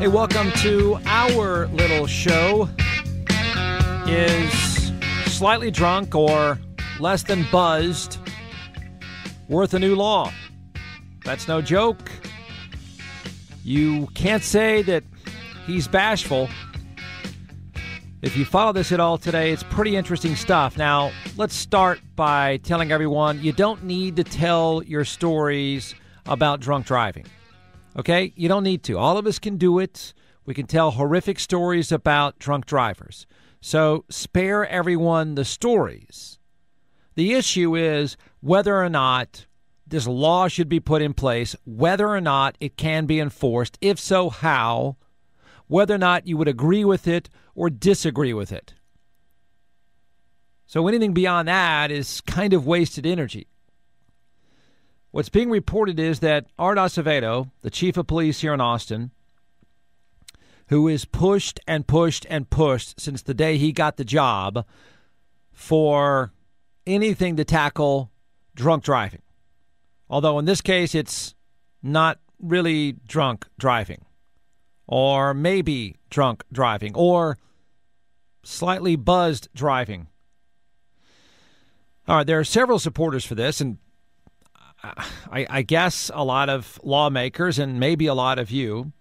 Hey, welcome to our little show. Is slightly drunk or less than buzzed worth a new law? That's no joke. You can't say that he's bashful. If you follow this at all today, it's pretty interesting stuff. Now, let's start by telling everyone you don't need to tell your stories about drunk driving. Okay? You don't need to. All of us can do it. We can tell horrific stories about drunk drivers. So spare everyone the stories. The issue is whether or not this law should be put in place, whether or not it can be enforced, if so, how, whether or not you would agree with it or disagree with it. So anything beyond that is kind of wasted energy. What's being reported is that Art Acevedo, the chief of police here in Austin, who is pushed and pushed and pushed since the day he got the job for anything to tackle drunk driving. Although in this case, it's not really drunk driving, or maybe drunk driving, or slightly buzzed driving. All right, there are several supporters for this, and I guess a lot of lawmakers and maybe a lot of you.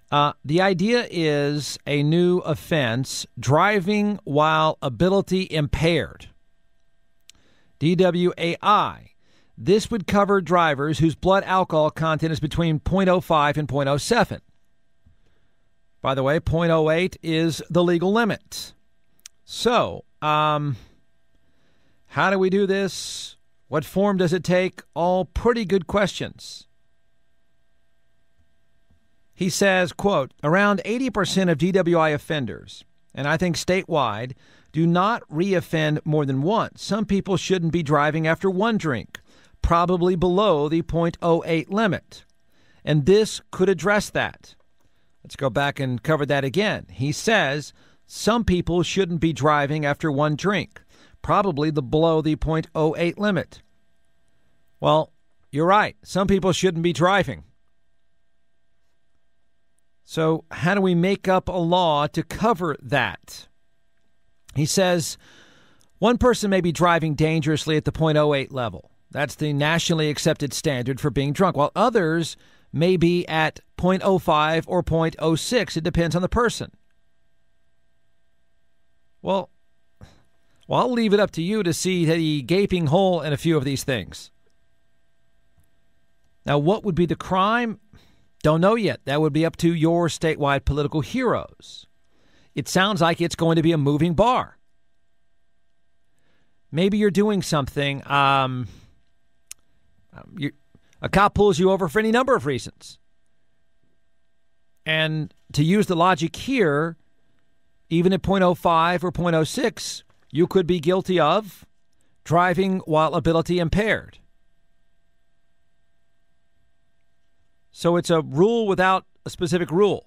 The idea is a new offense, driving while ability impaired. DWAI. This would cover drivers whose blood alcohol content is between 0.05 and 0.07. By the way, 0.08 is the legal limit. So, how do we do this? What form does it take? All pretty good questions. He says, quote, around 80% of DWI offenders, and I think statewide, do not reoffend more than once. Some people shouldn't be driving after one drink, probably below the 0.08 limit. And this could address that. Let's go back and cover that again. He says some people shouldn't be driving after one drink, probably below the 0.08 limit. Well, you're right. Some people shouldn't be driving. So how do we make up a law to cover that? He says one person may be driving dangerously at the 0.08 level. That's the nationally accepted standard for being drunk, while others may be at 0.05 or 0.06. It depends on the person. Well, I'll leave it up to you to see the gaping hole in a few of these things. Now, what would be the crime? Don't know yet. That would be up to your statewide political heroes. It sounds like it's going to be a moving bar. Maybe you're doing something. A cop pulls you over for any number of reasons. And to use the logic here, even at 0.05 or 0.06, you could be guilty of driving while ability impaired. So it's a rule without a specific rule.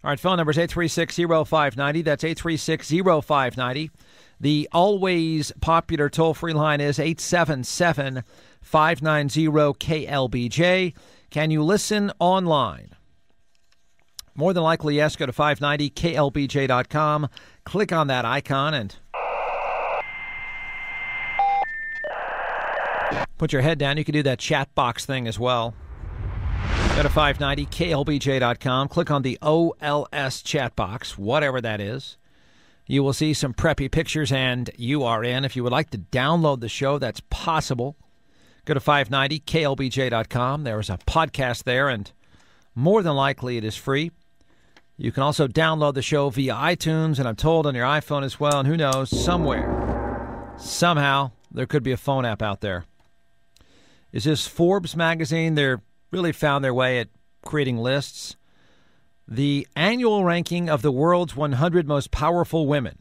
All right, phone number is 836-0590. That's 836-0590. The always popular toll-free line is 877-590-KLBJ. Can you listen online? More than likely, yes. Go to 590KLBJ.com. Click on that icon and put your head down. You can do that chat box thing as well. Go to 590KLBJ.com. Click on the OLS chat box, whatever that is. You will see some preppy pictures, and you are in. If you would like to download the show, that's possible. Go to 590KLBJ.com. There is a podcast there, and more than likely it is free. You can also download the show via iTunes, and I'm told on your iPhone as well. And who knows, somewhere, somehow, there could be a phone app out there. Is this Forbes magazine? They're really found their way at creating lists. The annual ranking of the world's 100 most powerful women.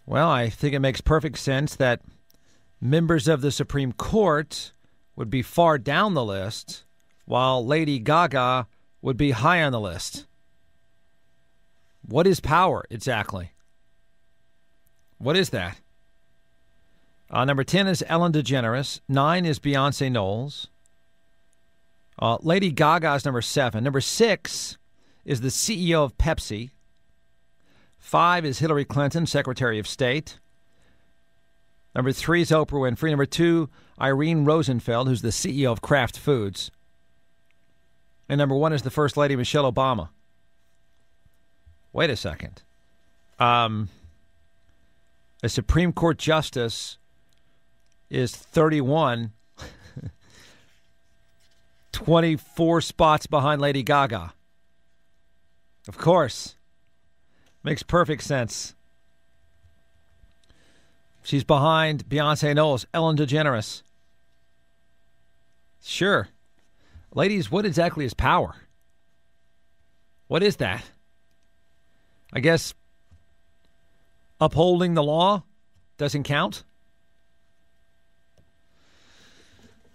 Well, I think it makes perfect sense that members of the Supreme Court would be far down the list, while Lady Gaga would be high on the list. What is power exactly? What is that? Number 10 is Ellen DeGeneres. 9 is Beyonce Knowles. Lady Gaga is number 7. Number 6 is the CEO of Pepsi. 5 is Hillary Clinton, Secretary of State. Number 3 is Oprah Winfrey. Number 2, Irene Rosenfeld, who's the CEO of Kraft Foods. And number 1 is the First Lady, Michelle Obama. Wait a second. A Supreme Court justice is 31, 24 spots behind Lady Gaga. Of course. Makes perfect sense. She's behind Beyonce Knowles, Ellen DeGeneres. Sure. Ladies, what exactly is power? What is that? I guess upholding the law doesn't count?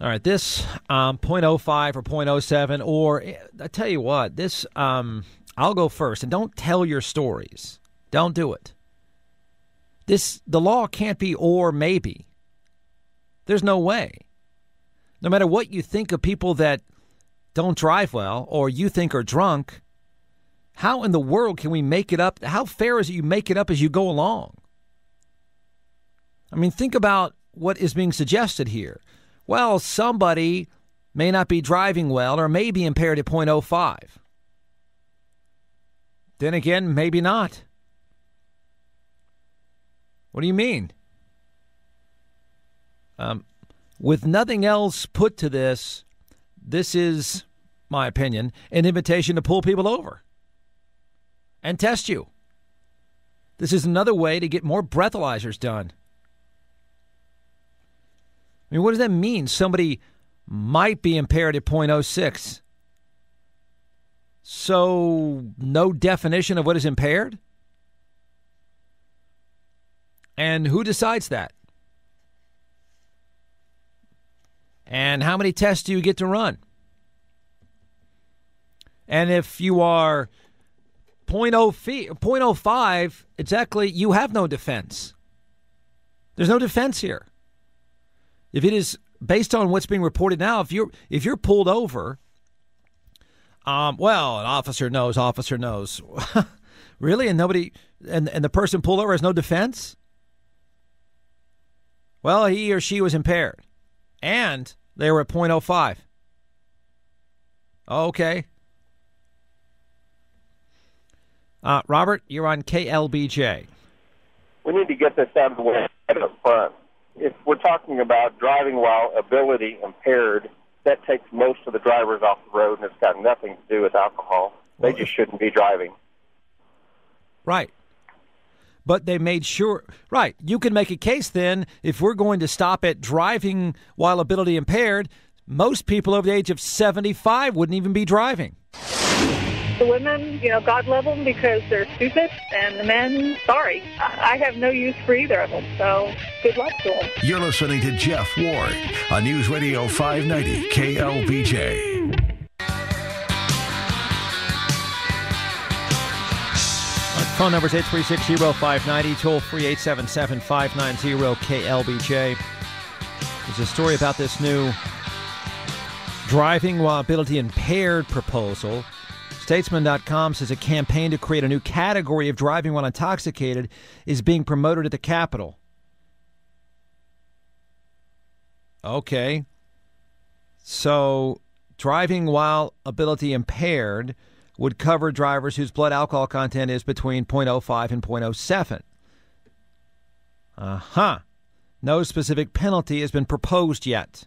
All right, this .05 or .07, or I tell you what, this I'll go first, and don't tell your stories. Don't do it. The law can't be or maybe. There's no way. No matter what you think of people that don't drive well or you think are drunk, how in the world can we make it up? How fair is it you make it up as you go along? I mean, think about what is being suggested here. Well, somebody may not be driving well or may be impaired at .05. Then again, maybe not. What do you mean? With nothing else put to this, this is, my opinion, an invitation to pull people over and test you. This is another way to get more breathalyzers done. I mean, what does that mean? Somebody might be impaired at .06. So, no definition of what is impaired? And who decides that? And how many tests do you get to run? And if you are .05, exactly, you have no defense. There's no defense here. If it is based on what's being reported now, if you're pulled over, well, an officer knows. Really? And nobody, and the person pulled over has no defense? Well, he or she was impaired, and they were at .05. Okay. Robert, you're on KLBJ. We need to get this out of the way right up front. If we're talking about driving while ability impaired, that takes most of the drivers off the road, and it's got nothing to do with alcohol. They just shouldn't be driving. Right. But they made sure, right, you can make a case then, if we're going to stop at driving while ability impaired, most people over the age of 75 wouldn't even be driving. The women, God love them because they're stupid, and the men, sorry. I have no use for either of them, so good luck to them. You're listening to Jeff Ward on News Radio 590 KLBJ. Phone number is 836-0590, toll-free 877-590-KLBJ. There's a story about this new driving while ability impaired proposal. Statesman.com says a campaign to create a new category of driving while intoxicated is being promoted at the Capitol. Okay. So driving while ability impaired would cover drivers whose blood alcohol content is between .05 and .07. No specific penalty has been proposed yet.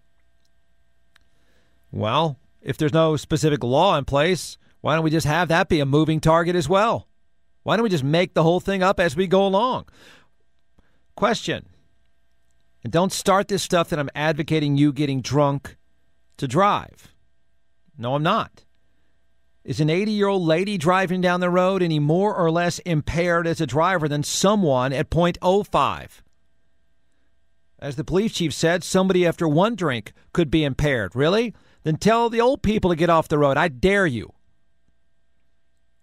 Well, if there's no specific law in place, why don't we just have that be a moving target as well? Why don't we just make the whole thing up as we go along? Question. And don't start this stuff that I'm advocating you getting drunk to drive. No, I'm not. Is an 80-year-old lady driving down the road any more or less impaired as a driver than someone at .05? As the police chief said, somebody after one drink could be impaired. Really? Then tell the old people to get off the road. I dare you.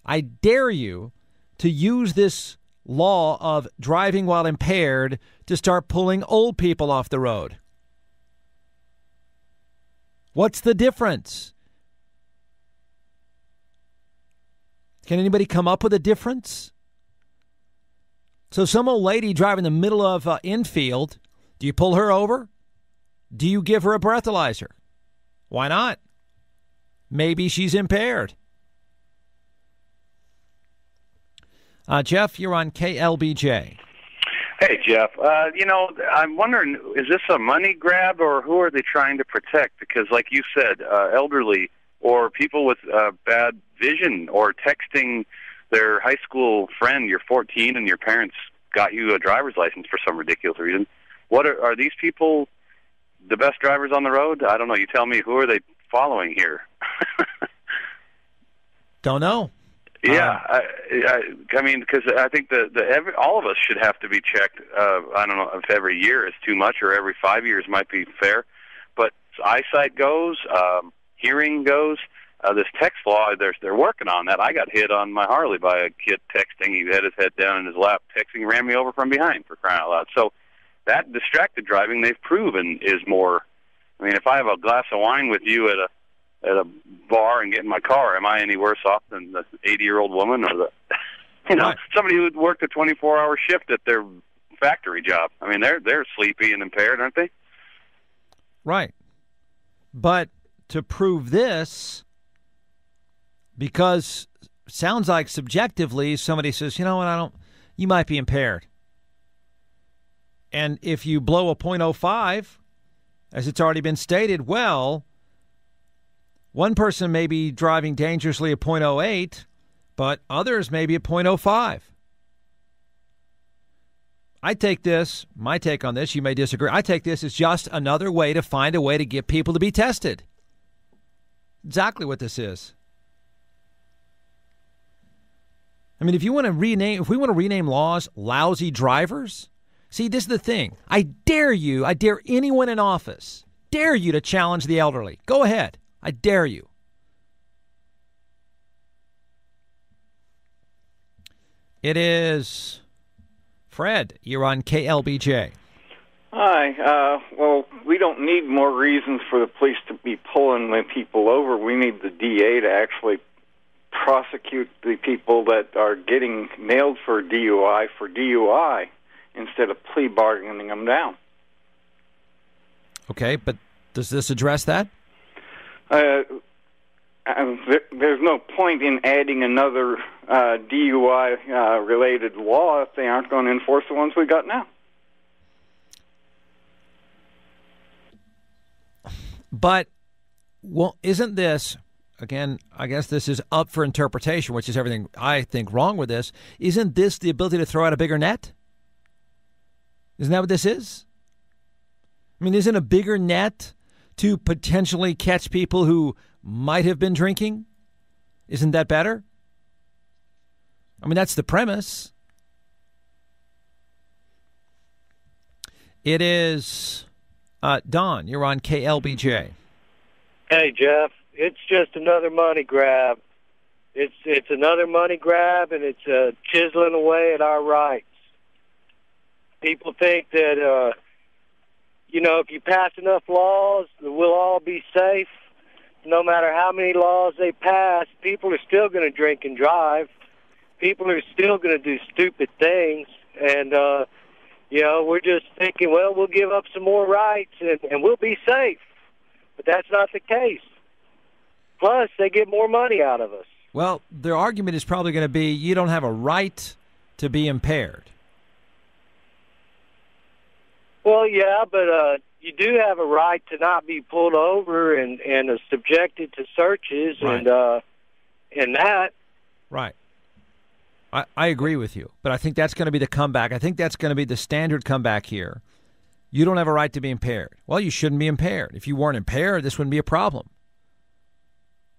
I dare you to use this law of driving while impaired to start pulling old people off the road. What's the difference? Can anybody come up with a difference? So some old lady driving in the middle of infield, do you pull her over? Do you give her a breathalyzer? Why not? Maybe she's impaired. Jeff, you're on KLBJ. Hey, Jeff. I'm wondering, is this a money grab, or who are they trying to protect? Because, like you said, elderly or people with bad vision, or texting their high school friend, you're 14 and your parents got you a driver's license for some ridiculous reason. What are these people the best drivers on the road? I don't know. You tell me, who are they following here? Don't know. Yeah, I mean, because I think all of us should have to be checked. I don't know if every year is too much or every 5 years might be fair, but eyesight goes, hearing goes. This text law, they're working on that. I got hit on my Harley by a kid texting. He had his head down in his lap, texting, ran me over from behind, for crying out loud. So that distracted driving, they've proven, is more. I mean, if I have a glass of wine with you at a bar and get in my car, am I any worse off than the 80-year-old woman or somebody who worked a 24-hour shift at their factory job? I mean, they're sleepy and impaired, aren't they? Right. But to prove this, because sounds like subjectively somebody says, you know what, you might be impaired. And if you blow a .05, as it's already been stated, well, one person may be driving dangerously at .08, but others may be at .05. I take this, my take on this, you may disagree, I take this as just another way to find a way to get people to be tested. Exactly what this is. I mean, if we want to rename laws lousy drivers, see, this is the thing. I dare anyone in office, dare you to challenge the elderly. Go ahead. I dare you. It is Fred. You're on KLBJ. Hi. Well, we don't need more reasons for the police to be pulling the people over. We need the DA to actually prosecute the people that are getting nailed for DUI instead of plea bargaining them down. Okay, but does this address that? There's no point in adding another DUI-related law if they aren't going to enforce the ones we got now. But, well, isn't this, again, I guess this is up for interpretation, which is everything I think wrong with this. Isn't this the ability to throw out a bigger net? Isn't that what this is? I mean, isn't a bigger net to potentially catch people who might have been drinking? Isn't that better? I mean, that's the premise. It is Don. You're on KLBJ. Hey, Jeff. It's just another money grab. It's another money grab, and it's chiseling away at our rights. People think that, if you pass enough laws, we'll all be safe. No matter how many laws they pass, people are still going to drink and drive. People are still going to do stupid things. And, we're just thinking, well, we'll give up some more rights and we'll be safe. But that's not the case. Plus, they get more money out of us. Well, their argument is probably going to be you don't have a right to be impaired. Well, yeah, but you do have a right to not be pulled over and subjected to searches right. and that. Right. I agree with you, but I think that's going to be the comeback. I think that's going to be the standard comeback here. You don't have a right to be impaired. Well, you shouldn't be impaired. If you weren't impaired, this wouldn't be a problem.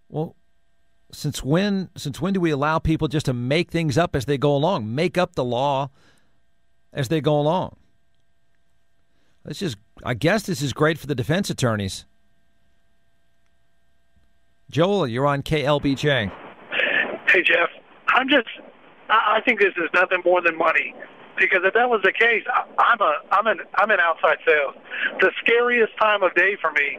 Well, since when do we allow people just to make things up as they go along, make up the law as they go along? I guess this is great for the defense attorneys. Joel, you're on KLBJ. Hey, Jeff. I think this is nothing more than money. Because if that was the case, I'm in outside sales. The scariest time of day for me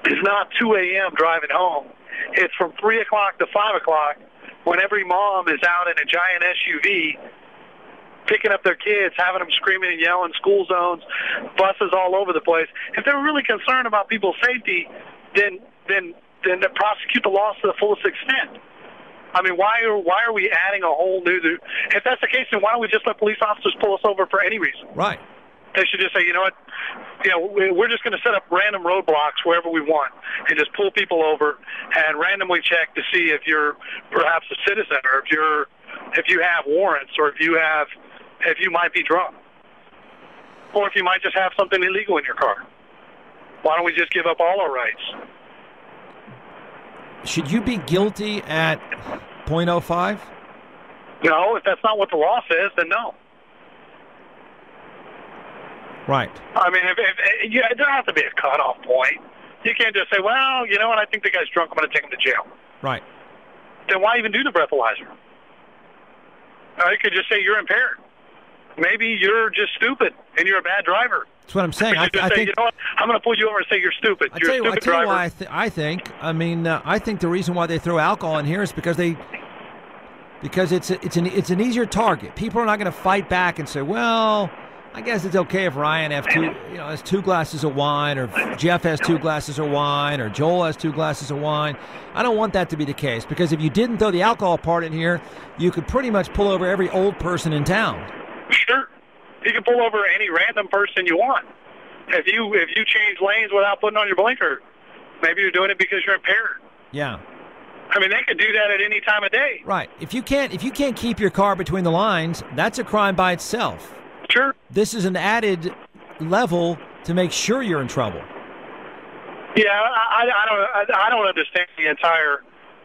is not 2 a.m. driving home. It's from 3 o'clock to 5 o'clock when every mom is out in a giant SUV picking up their kids, having them screaming and yelling, school zones, buses all over the place. If they're really concerned about people's safety, then prosecute the laws to the fullest extent. I mean, why are we adding a whole new? If that's the case, then why don't we just let police officers pull us over for any reason? Right. They should just say, you know what, we're just going to set up random roadblocks wherever we want and just pull people over and randomly check to see if you're perhaps a citizen or if you have warrants or if you might be drunk or if you might just have something illegal in your car. Why don't we just give up all our rights? Should you be guilty at .05? No, if that's not what the law says, then no. Right. I mean, there has to be a cutoff point. You can't just say, well, you know what, I think the guy's drunk, I'm going to take him to jail. Right. Then why even do the breathalyzer? You could just say you're impaired. Maybe you're just stupid and you're a bad driver. That's what I'm saying. I think, you know what, I'm going to pull you over and say you're stupid. You're a stupid driver. Why I think the reason why they throw alcohol in here is because it's an easier target. People are not going to fight back and say, well, I guess it's okay if Ryan has 2 glasses of wine, or if Jeff has 2 glasses of wine, or Joel has 2 glasses of wine. I don't want that to be the case, because if you didn't throw the alcohol part in here, you could pretty much pull over every old person in town. Sure. You can pull over any random person you want. If you change lanes without putting on your blinker, maybe you're doing it because you're impaired. Yeah. I mean, they could do that at any time of day. Right. If you can't keep your car between the lines, that's a crime by itself. Sure. This is an added level to make sure you're in trouble. Yeah, I don't understand the entire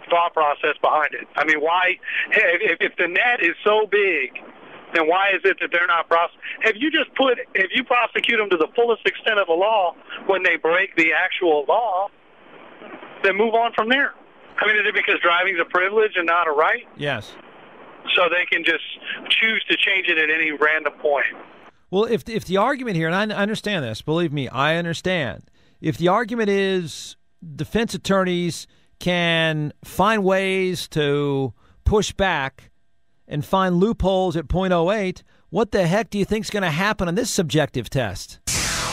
thought process behind it. I mean, why? If the net is so big, then why is it that they're not prosecuted? If you prosecute them to the fullest extent of the law when they break the actual law, then move on from there. I mean, is it because driving's a privilege and not a right? Yes. So they can just choose to change it at any random point. Well, if the argument here, and I understand this, believe me, I understand. If the argument is defense attorneys can find ways to push back and find loopholes at .08, what the heck do you think is going to happen on this subjective test?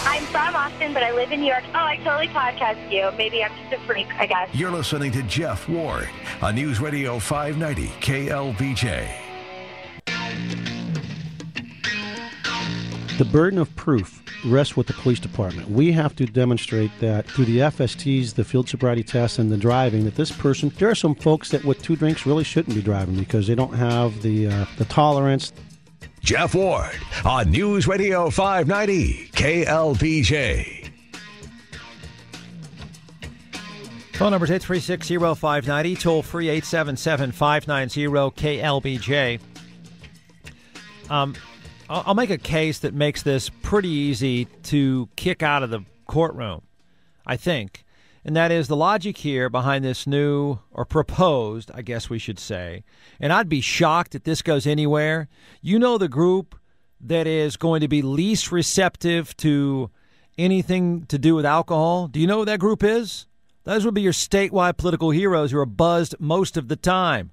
I'm from Austin, but I live in New York. Oh, I totally podcast you. Maybe I'm just a freak, I guess. You're listening to Jeff Ward on News Radio 590 KLBJ. The burden of proof rests with the police department. We have to demonstrate that through the FSTs, the field sobriety tests, and the driving, that this person, there are some folks that with 2 drinks really shouldn't be driving because they don't have the tolerance. Jeff Ward on News Radio 590 KLBJ. Phone number is 836-0590, toll free 877-590-KLBJ. I'll make a case that makes this pretty easy to kick out of the courtroom, I think. And that is the logic here behind this new, or proposed, I guess we should say. And I'd be shocked if this goes anywhere. You know the group that is going to be least receptive to anything to do with alcohol? Do you know who that group is? Those would be your statewide political heroes who are buzzed most of the time.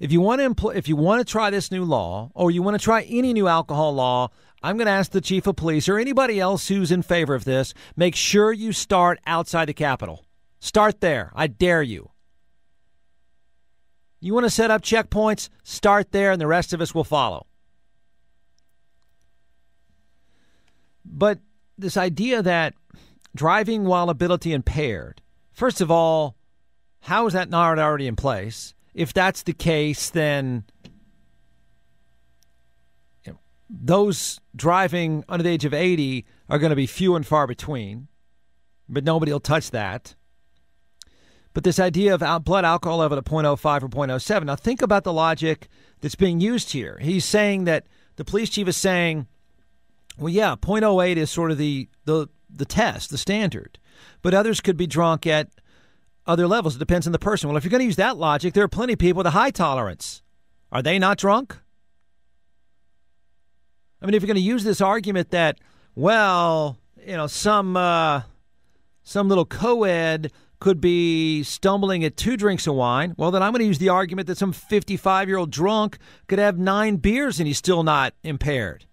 If you want to try this new law, or you want to try any new alcohol law, I'm going to ask the chief of police or anybody else who's in favor of this, make sure you start outside the Capitol. Start there. I dare you. You want to set up checkpoints? Start there, and the rest of us will follow. But this idea that driving while ability impaired, first of all, how is that not already in place? If that's the case, then those driving under the age of 80 are going to be few and far between, but nobody will touch that. But this idea of blood alcohol level at 0.05 or 0.07, now think about the logic that's being used here. He's saying that the police chief is saying, well, yeah, 0.08 is sort of the test, the standard, but others could be drunk at other levels. It depends on the person. Well, if you're going to use that logic, there are plenty of people with a high tolerance. Are they not drunk? I mean, if you're going to use this argument that, well, some little co-ed could be stumbling at 2 drinks of wine. Well, then I'm going to use the argument that some 55-year-old drunk could have 9 beers and he's still not impaired.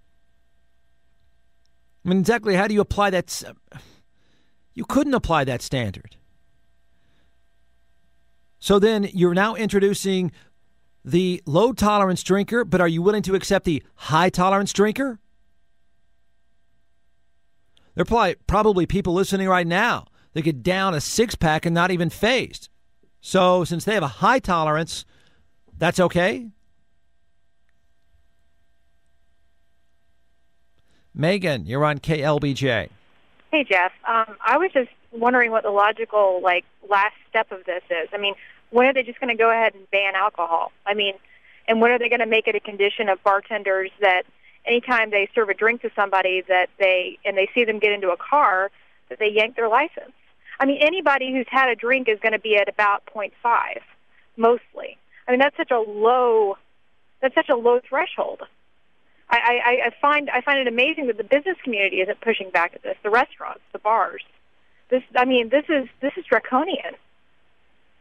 I mean, exactly how do you apply that? You couldn't apply that standard. So then you're now introducing the low-tolerance drinker, but are you willing to accept the high-tolerance drinker? There are probably people listening right now that could down a 6-pack and not even phased. So since they have a high tolerance, that's okay? Megan, you're on KLBJ. Hey, Jeff. I was just wondering what the logical, last step of this is. I mean, when are they just going to go ahead and ban alcohol? I mean, and when are they going to make it a condition of bartenders that anytime they serve a drink to somebody that they see them get into a car, that they yank their license? I mean, anybody who's had a drink is going to be at about 0.5, mostly. I mean, that's such a low threshold. I find it amazing that the business community isn't pushing back at this. The restaurants, the bars. This is draconian.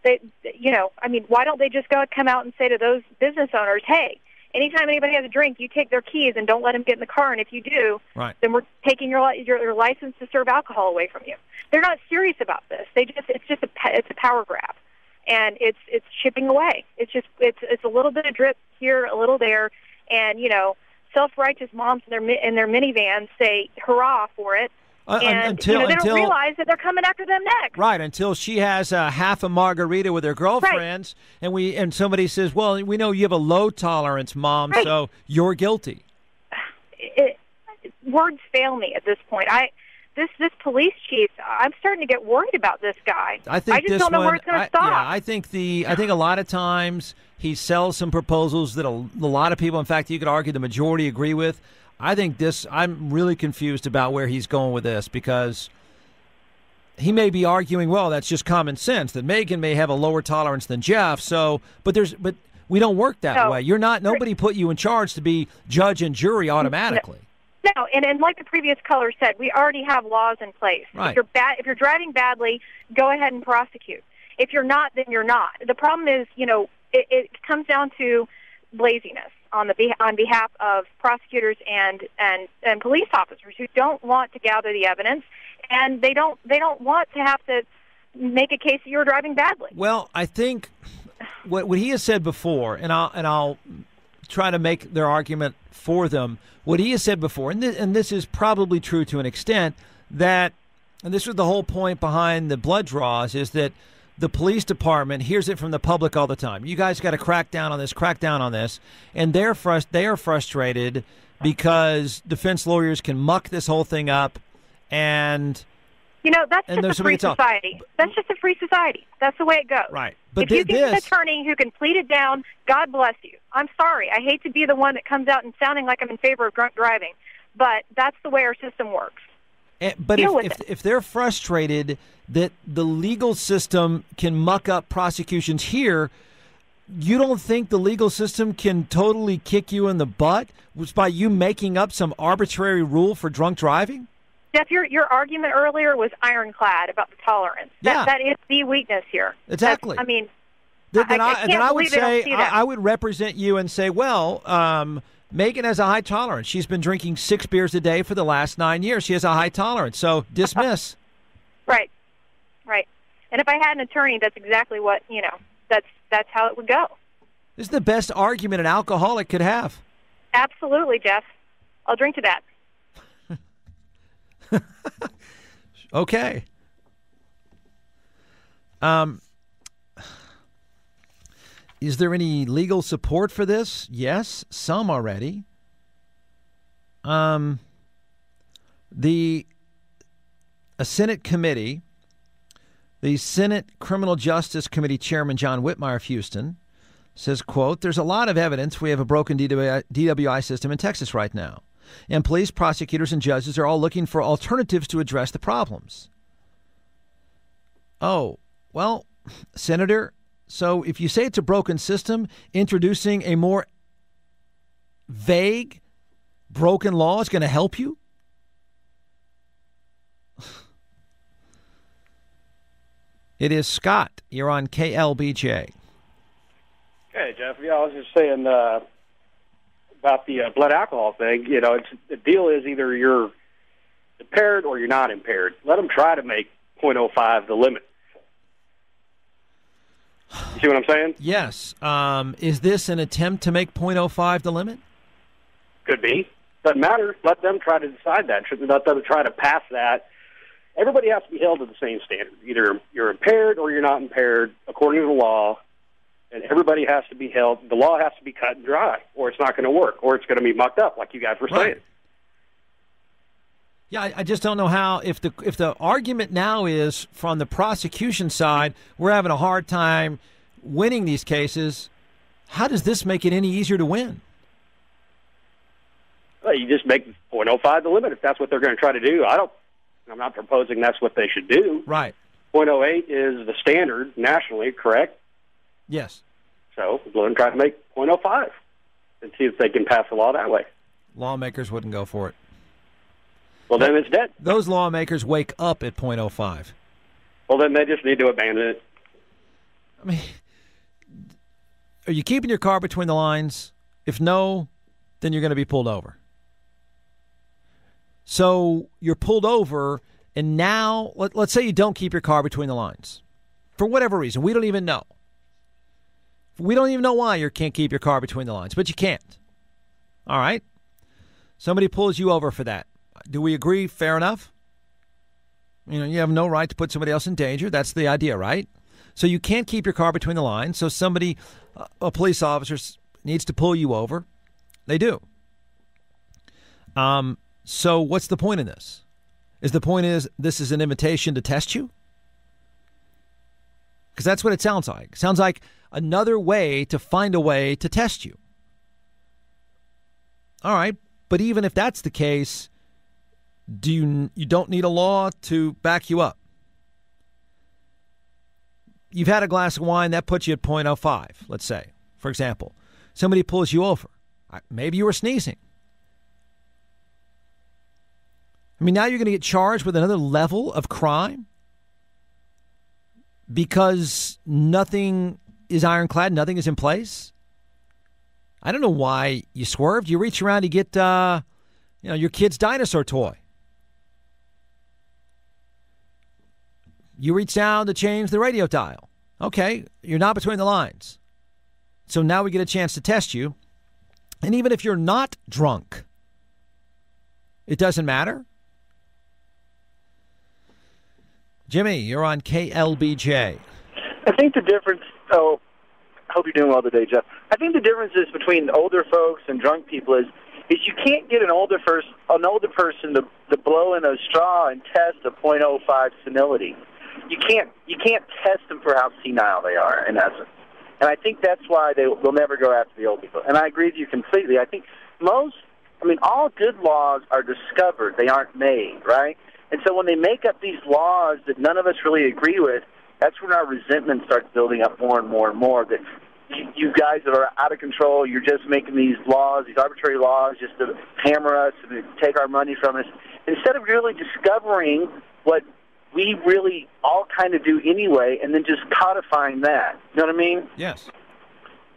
Why don't they just come out and say to those business owners, hey, anytime anybody has a drink, you take their keys and don't let them get in the car. And if you do, then we're taking your license to serve alcohol away from you. They're not serious about this. It's a power grab, and it's chipping away. It's a little bit of drip here, a little there, and self-righteous moms in their minivans say hurrah for it. And they don't realize that they're coming after them next. Right, until she has half a margarita with her girlfriends, right. and somebody says, well, we know you have a low tolerance, Mom, right. So you're guilty. Words fail me at this point. This police chief, I'm starting to get worried about this guy. I just don't know where it's going to stop. Yeah, I think a lot of times he sells some proposals that a lot of people, in fact, you could argue the majority agree with. I think I'm really confused about where he's going with this, because he may be arguing, well, that's just common sense, that Megan may have a lower tolerance than Jeff. So, but we don't work that way. Nobody put you in charge to be judge and jury automatically. No, and like the previous caller said, we already have laws in place. Right. If you're driving badly, go ahead and prosecute. If you're not, then you're not. The problem is, it comes down to laziness on behalf of prosecutors and police officers who don't want to gather the evidence, and they don't want to have to make a case that you're driving badly. Well, I think what he has said before, and I'll try to make their argument for them. What he has said before, and this is probably true to an extent, that, and this was the whole point behind the blood draws, is that the police department hears it from the public all the time. You guys got to crack down on this, and they are frustrated because defense lawyers can muck this whole thing up, and that's just a free society. That's just a free society. That's the way it goes. Right. But if you get an attorney who can plead it down, God bless you. I'm sorry. I hate to be the one that comes out and sounding like I'm in favor of drunk driving, but that's the way our system works. But if they're frustrated that the legal system can muck up prosecutions here, you don't think the legal system can totally kick you in the butt by you making up some arbitrary rule for drunk driving? Jeff, your argument earlier was ironclad about the tolerance. That is the weakness here. Exactly. I would represent you and say, well, Megan has a high tolerance. She's been drinking 6 beers a day for the last 9 years. She has a high tolerance. So dismiss. Right. And if I had an attorney, that's exactly what, that's how it would go. This is the best argument an alcoholic could have. Absolutely, Jeff. I'll drink to that. Okay. Is there any legal support for this? Yes, some already. A Senate committee, the Senate Criminal Justice Committee Chairman John Whitmire of Houston says, quote, "There's a lot of evidence we have a broken DWI system in Texas right now. And police, prosecutors, and judges are all looking for alternatives to address the problems." Oh, well, Senator, so if you say it's a broken system, introducing a more vague, broken law is going to help you? It is Scott. You're on KLBJ. Hey, Jeff. Yeah, I was just saying about the blood alcohol thing. You know, the deal is either you're impaired or you're not impaired. Let them try to make .05 the limit. You see what I'm saying? Yes. Is this an attempt to make .05 the limit? Could be. Doesn't matter. Let them try to decide that. Let them try to pass that. Everybody has to be held to the same standard. Either you're impaired or you're not impaired according to the law, and everybody has to be held. The law has to be cut and dry, or it's not going to work, or it's going to be mucked up, like you guys were saying. Yeah, I just don't know how. If the argument now is from the prosecution side, we're having a hard time winning these cases, how does this make it any easier to win? Well, you just make .05 the limit if that's what they're going to try to do. I'm not proposing that's what they should do. Right. .08 is the standard nationally, correct? Yes. So let them try to make .05 and see if they can pass a law that way. Lawmakers wouldn't go for it. Well, then it's dead. Those lawmakers wake up at .05. Well, then they just need to abandon it. I mean, are you keeping your car between the lines? If no, then you're going to be pulled over. So you're pulled over, and now let's say you don't keep your car between the lines. For whatever reason, we don't even know. We don't even know why you can't keep your car between the lines, but you can't. All right? Somebody pulls you over for that. Do we agree? Fair enough? You know, you have no right to put somebody else in danger. That's the idea, right? So you can't keep your car between the lines. So somebody, a police officer, needs to pull you over. They do. So what's the point in this? The point is this is an invitation to test you? Because that's what it sounds like. It sounds like another way to find a way to test you. All right, but even if that's the case, you don't need a law to back you up. You've had a glass of wine, that puts you at .05, let's say, for example. Somebody pulls you over. Maybe you were sneezing. I mean, now you're going to get charged with another level of crime because nothing is ironclad, nothing is in place. I don't know why you swerved. You reach around to get, your kid's dinosaur toy. You reach down to change the radio dial. Okay, you're not between the lines. So now we get a chance to test you. And even if you're not drunk, it doesn't matter. Jimmy, you're on KLBJ. I think the difference, I hope you're doing well today, Jeff. I think the difference is between older folks and drunk people is you can't get an older person to blow in a straw and test a .05 senility. You can't test them for how senile they are, in essence. And I think that's why they'll never go after the old people. And I agree with you completely. I think all good laws are discovered. They aren't made, right? And so when they make up these laws that none of us really agree with, that's when our resentment starts building up more and more and more. That you guys that are out of control, you're just making these laws, these arbitrary laws, just to hammer us and to take our money from us, instead of really discovering what we really all kind of do anyway, and then just codifying that. You know what I mean? Yes.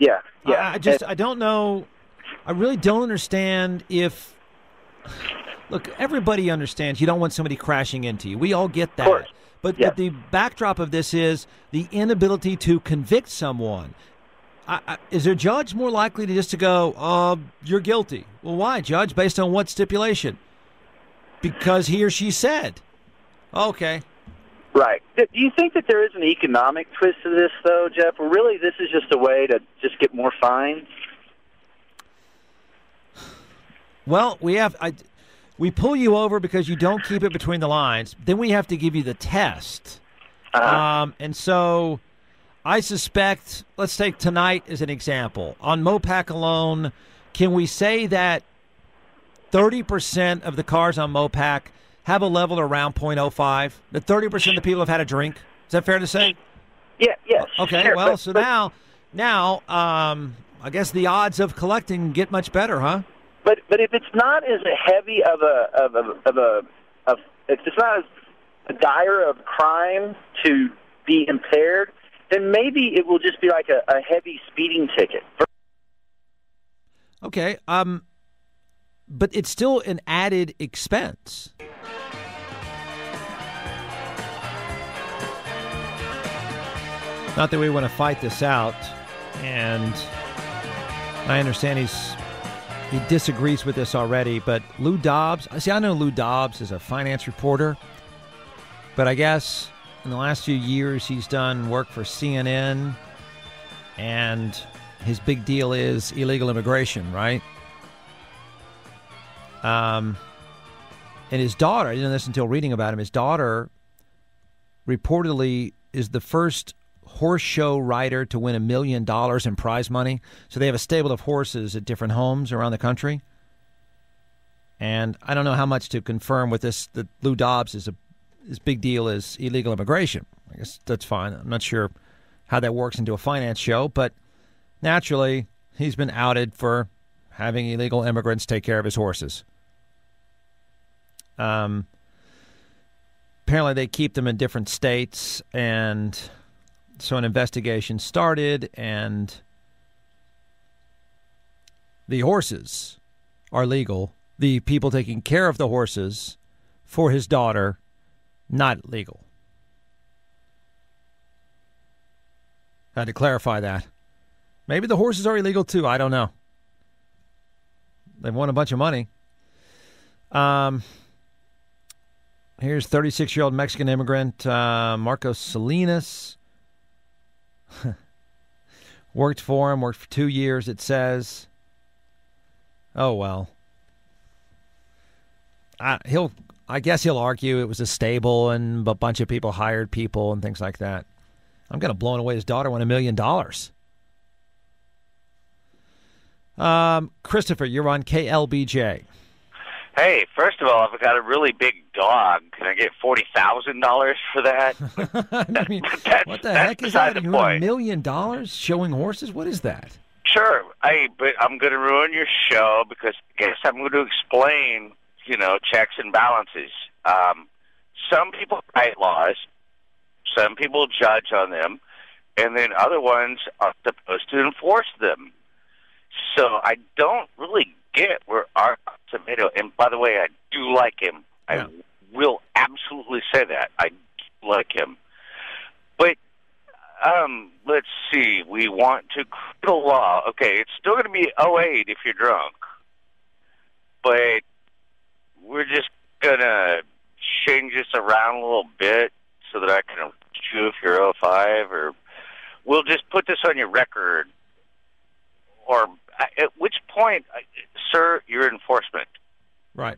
Yeah. I don't know. I really don't understand if. Look, everybody understands you don't want somebody crashing into you. We all get that. Of course. But the backdrop of this is the inability to convict someone. Is a judge more likely to go, you're guilty? Well, why, Judge? Based on what stipulation? Because he or she said. Okay. Right. Do you think that there is an economic twist to this, though, Jeff? Or really this is just a way to just get more fines? Well, we pull you over because you don't keep it between the lines. Then we have to give you the test. And so I suspect, let's take tonight as an example. On Mopac alone, can we say that 30% of the cars on Mopac have a level around .05? That 30% of the people have had a drink? Is that fair to say? Yeah, yes. Okay, sure, well, now, I guess the odds of collecting get much better, huh? But if it's not as heavy if it's not as dire of crime to be impaired, then maybe it will just be like a heavy speeding ticket. Okay, but it's still an added expense. Not that we want to fight this out, and I understand he disagrees with this already, but Lou Dobbs, I know Lou Dobbs is a finance reporter, but I guess in the last few years he's done work for CNN, and his big deal is illegal immigration, right? And his daughter, I didn't know this until reading about him, his daughter reportedly is the first horse show rider to win $1 million in prize money. So they have a stable of horses at different homes around the country. And I don't know how much to confirm with this, that Lou Dobbs his big deal is illegal immigration. I guess that's fine. I'm not sure how that works into a finance show, but naturally he's been outed for having illegal immigrants take care of his horses. Apparently they keep them in different states, and so an investigation started, and the horses are legal. The people taking care of the horses for his daughter, not legal. I had to clarify that. Maybe the horses are illegal too. I don't know. They've won a bunch of money. Here's 36-year-old Mexican immigrant Marcos Salinas. Worked for 2 years, it says. Oh, well. I guess he'll argue it was a stable and a bunch of people hired people and things like that. I'm going to blow away his daughter won $1 million. Christopher, you're on KLBJ. Hey, first of all, if I got a really big dog, can I get $40,000 for that? I mean, what the heck is that? You won $1 million showing horses? What is that? Sure, but I'm going to ruin your show because I guess I'm going to explain, checks and balances. Some people write laws, some people judge on them, and then other ones are supposed to enforce them. So I don't really get where our tomato, and by the way, I do like him. Yeah. I will absolutely say that. I do like him. But let's see. We want to create a law. Okay, it's still going to be 08 if you're drunk. But we're just going to change this around a little bit so that I can arrest you if you're 05, or we'll just put this on your record. Or at which point, sir, you're enforcement. Right.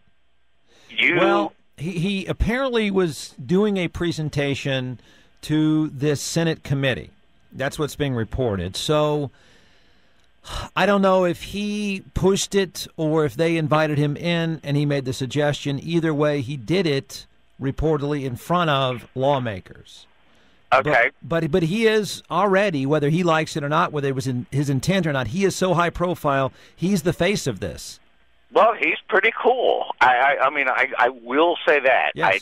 Well, he apparently was doing a presentation to this Senate committee. That's what's being reported. So I don't know if he pushed it or if they invited him in and he made the suggestion. Either way, he did it reportedly in front of lawmakers. Okay. But he is already, whether he likes it or not, whether it was in his intent or not, he is so high profile, he's the face of this. Well, he's pretty cool. I will say that. Yes. I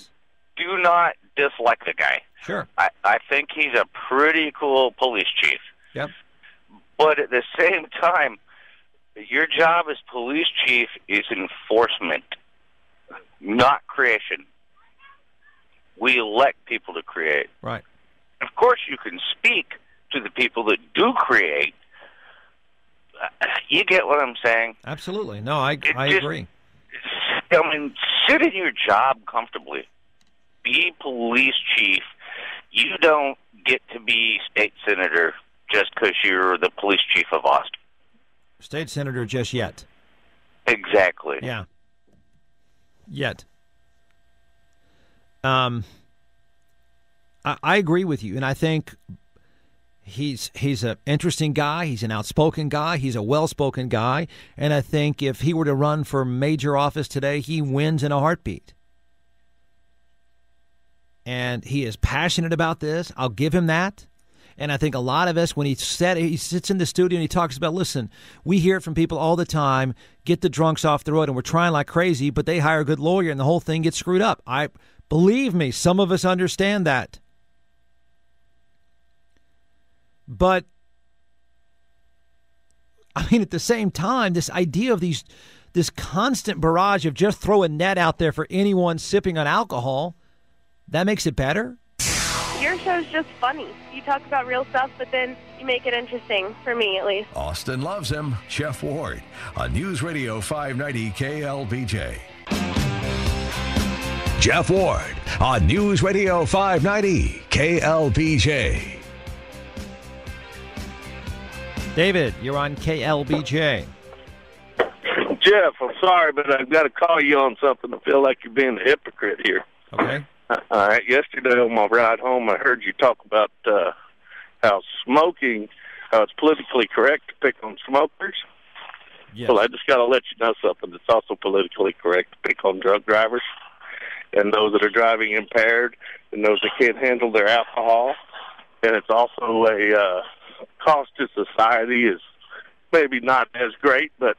do not dislike the guy. Sure. I think he's a pretty cool police chief. Yep. But at the same time, your job as police chief is enforcement, not creation. We elect people to create. Right. Of course, you can speak to the people that do create. You get what I'm saying? Absolutely. No, I agree. Sit in your job comfortably. Be police chief. You don't get to be state senator just because you're the police chief of Austin. State senator just yet. Exactly. Yeah. Yet. I agree with you, and I think he's an interesting guy. He's an outspoken guy. He's a well-spoken guy, and I think if he were to run for major office today, he wins in a heartbeat. And he is passionate about this. I'll give him that. And I think a lot of us, when he sits in the studio and he talks about, listen, we hear it from people all the time, get the drunks off the road, and we're trying like crazy, but they hire a good lawyer and the whole thing gets screwed up. Believe me, some of us understand that. But, I mean, at the same time, this idea of this constant barrage of just throw a net out there for anyone sipping on alcohol, that makes it better? Your show's just funny. You talk about real stuff, but then you make it interesting, for me at least. Austin loves him. Jeff Ward on News Radio 590 KLBJ. Jeff Ward on News Radio 590 KLBJ. David, you're on KLBJ. Jeff, I'm sorry, but I've got to call you on something. I feel like you're being a hypocrite here. Okay. All right. Yesterday on my ride home, I heard you talk about how smoking, how it's politically correct to pick on smokers. Yes. Well, I just got to let you know something. It's also politically correct to pick on drunk drivers and those that are driving impaired and those that can't handle their alcohol. And it's also a cost to society is maybe not as great, but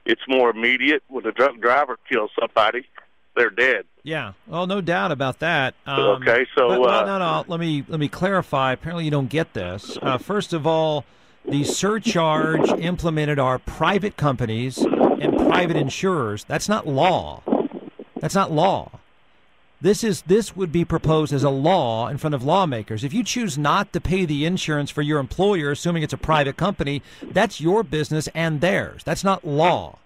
it's more immediate. When a drunk driver kills somebody, they're dead. Yeah, well, no doubt about that. Okay, so no. Let me clarify. Apparently, you don't get this. First of all, the surcharge implemented are private companies and private insurers. That's not law. That's not law. This would be proposed as a law in front of lawmakers. If you choose not to pay the insurance for your employer, assuming it's a private company, that's your business and theirs. That's not law.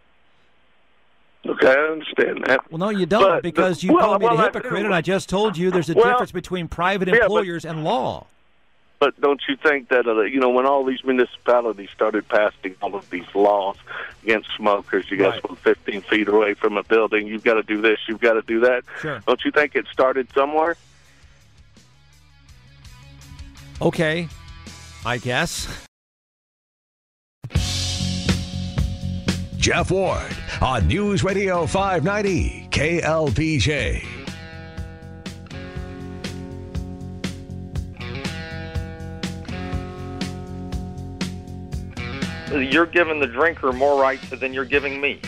Okay, I understand that. Well, no, you don't, because you called me a hypocrite, and I just told you there's a difference between private employers and law. But don't you think that, when all these municipalities started passing all of these laws against smokers, you got to go 15 feet away from a building, you've got to do this, you've got to do that. Sure. Don't you think it started somewhere? Okay, I guess. Jeff Ward on News Radio 590 KLBJ. You're giving the drinker more rights than you're giving me.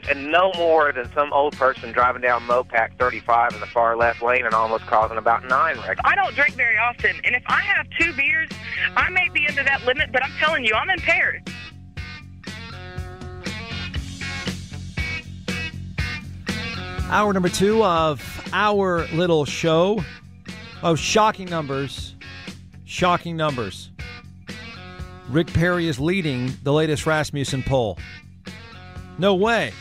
And no more than some old person driving down Mopac 35 in the far left lane and almost causing about 9 wrecks. I don't drink very often, and if I have 2 beers, I may be under that limit, but I'm telling you, I'm impaired. Hour number 2 of our little show. Oh, shocking numbers. Shocking numbers. Rick Perry is leading the latest Rasmussen poll. No way.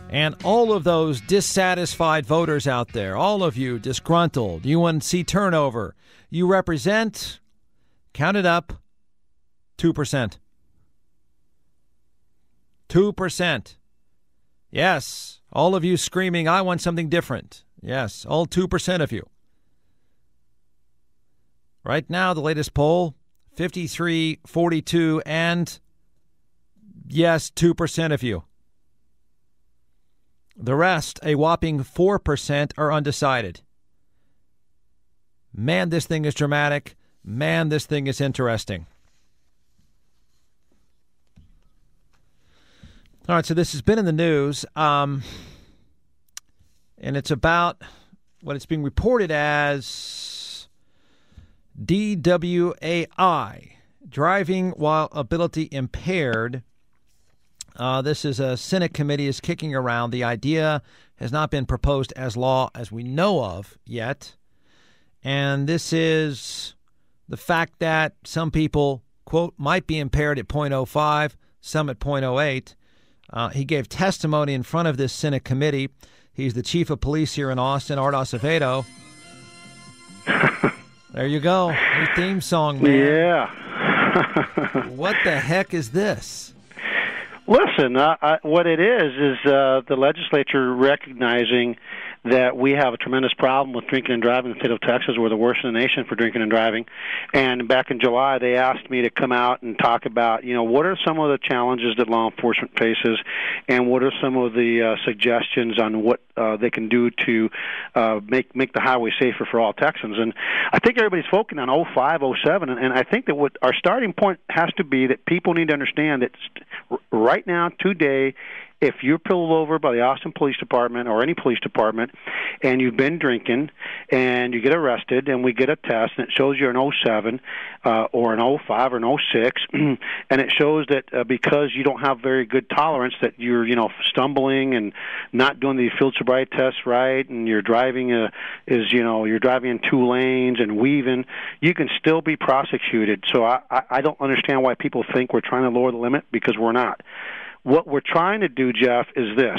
And all of those dissatisfied voters out there, all of you disgruntled, you want to see turnover, you represent, count it up, 2%. 2%. Yes, all of you screaming, I want something different. Yes, all 2% of you. Right now, the latest poll, 53-42, and yes, 2% of you. The rest, a whopping 4%, are undecided. Man, this thing is dramatic. Man, this thing is interesting. All right, so this has been in the news, and it's about what it's being reported as DWAI, driving while ability impaired. This is a Senate committee is kicking around. The idea has not been proposed as law as we know of yet. And this is the fact that some people, quote, might be impaired at 0.05, some at 0.08. He gave testimony in front of this Senate committee. He's the chief of police here in Austin, Art Acevedo. There you go. New theme song, man. Yeah. What the heck is this? Listen, what it is the legislature recognizing that we have a tremendous problem with drinking and driving in the state of Texas. We're the worst in the nation for drinking and driving. And back in July, they asked me to come out and talk about, what are some of the challenges that law enforcement faces, and what are some of the suggestions on what they can do to make the highway safer for all Texans. And I think everybody's focusing on 05, 07, and I think that what our starting point has to be that people need to understand that right now, today, if you're pulled over by the Austin Police Department or any police department and you've been drinking and you get arrested and we get a test and it shows you're an 07 or an 05 or an 06, and it shows that because you don't have very good tolerance, that you're stumbling and not doing the field sobriety test right, and you're driving you're driving in two lanes and weaving, you can still be prosecuted. So I don't understand why people think we're trying to lower the limit, because we're not. What we're trying to do, Jeff, is this.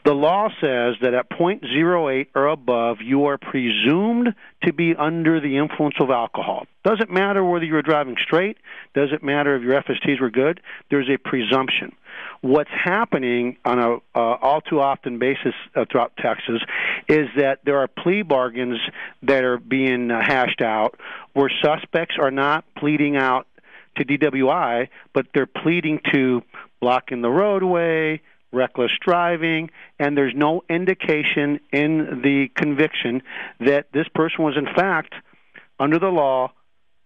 The law says that at .08 or above, you are presumed to be under the influence of alcohol. Doesn't matter whether you were driving straight. Doesn't matter if your FSTs were good. There's a presumption. What's happening on a all too often basis throughout Texas is that there are plea bargains that are being hashed out where suspects are not pleading out to DWI, but they're pleading to blocking the roadway, reckless driving, and there's no indication in the conviction that this person was in fact under the law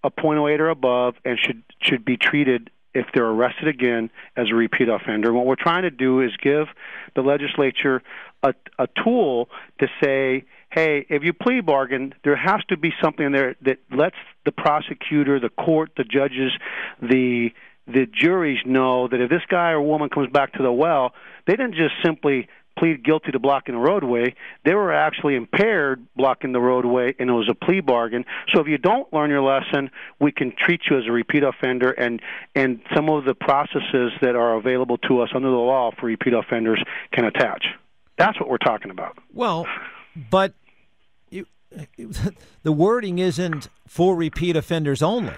a .08 or above and should be treated, if they're arrested again, as a repeat offender. And what we're trying to do is give the legislature a tool to say, hey, if you plea bargain, there has to be something in there that lets the prosecutor, the court, the judges, the juries know that if this guy or woman comes back to the well, they didn't just simply plead guilty to blocking the roadway. They were actually impaired blocking the roadway, and it was a plea bargain. So if you don't learn your lesson, we can treat you as a repeat offender, and some of the processes that are available to us under the law for repeat offenders can attach. That's what we're talking about. Well, but the wording isn't for repeat offenders only.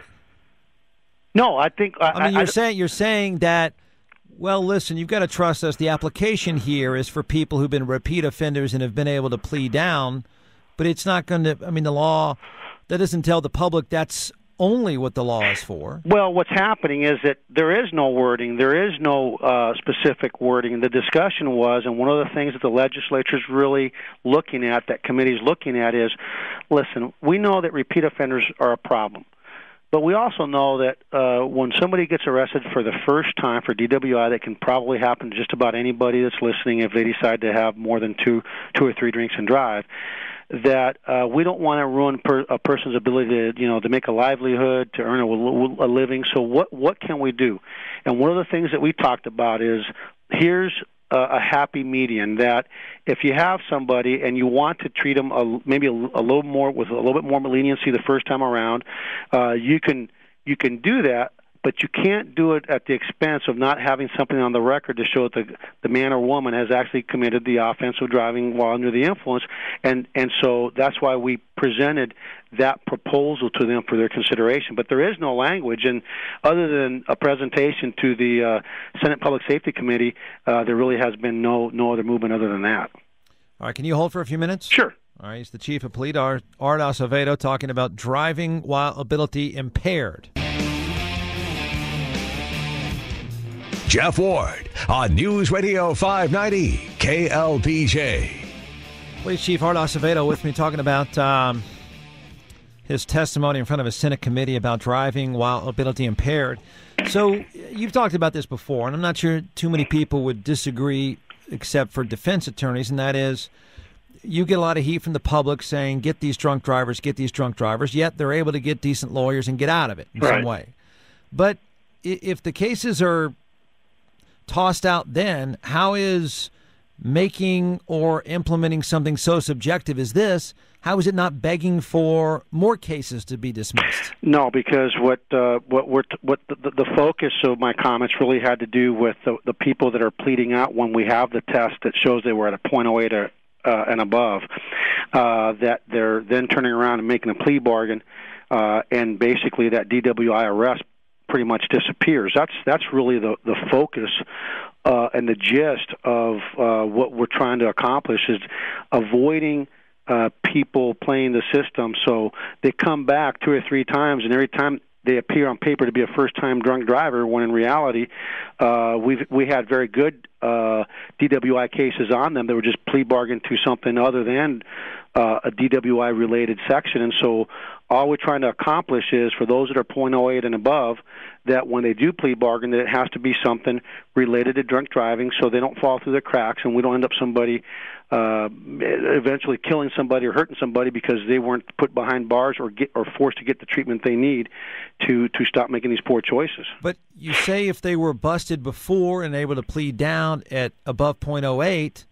No, I think you're saying that. Well, listen, you've got to trust us. The application here is for people who've been repeat offenders and have been able to plea down, but it's not going to. I mean, the law that doesn't tell the public that's only what the law is for. Well, what's happening is that there is no wording. There is no specific wording. The discussion was, and one of the things that the legislature is really looking at, that committee is looking at, is, listen, we know that repeat offenders are a problem. But we also know that when somebody gets arrested for the first time for DWI, that can probably happen to just about anybody that's listening if they decide to have more than two or three drinks and drive, that we don't want to ruin a person's ability to make a livelihood, to earn a living. So what can we do? And one of the things that we talked about is, here's a happy median, that if you have somebody and you want to treat them maybe a little more with a little bit more leniency the first time around, you can do that, but you can't do it at the expense of not having something on the record to show that the man or woman has actually committed the offense of driving while under the influence. And so that's why we presented that proposal to them for their consideration. But there is no language, and other than a presentation to the Senate Public Safety Committee, there really has been no other movement other than that. All right, can you hold for a few minutes? Sure. All right, he's the Chief of Police, Art Acevedo, talking about driving while ability impaired. Jeff Ward on News Radio 590 KLBJ. Police Chief Art Acevedo with me, talking about his testimony in front of a Senate committee about driving while ability impaired. So you've talked about this before, and I'm not sure too many people would disagree except for defense attorneys, and that is, you get a lot of heat from the public saying, get these drunk drivers, yet they're able to get decent lawyers and get out of it in some way. But if the cases are tossed out, then how is making or implementing something so subjective as this, how is it not begging for more cases to be dismissed? No, because what the focus of my comments really had to do with the people that are pleading out when we have the test that shows they were at a .08 and above, that they're then turning around and making a plea bargain, and basically that DWI arrest pretty much disappears. That's really the focus and the gist of what we're trying to accomplish, is avoiding people playing the system. So they come back 2 or 3 times, and every time they appear on paper to be a first-time drunk driver, when in reality we had very good DWI cases on them. They were just plea bargained to something other than a DWI-related section. And so all we're trying to accomplish is for those that are .08 and above, that when they do plea bargain, that it has to be something related to drunk driving so they don't fall through the cracks and we don't end up somebody eventually killing somebody or hurting somebody because they weren't put behind bars or forced to get the treatment they need to stop making these poor choices. But you say if they were busted before and able to plead down at above .08,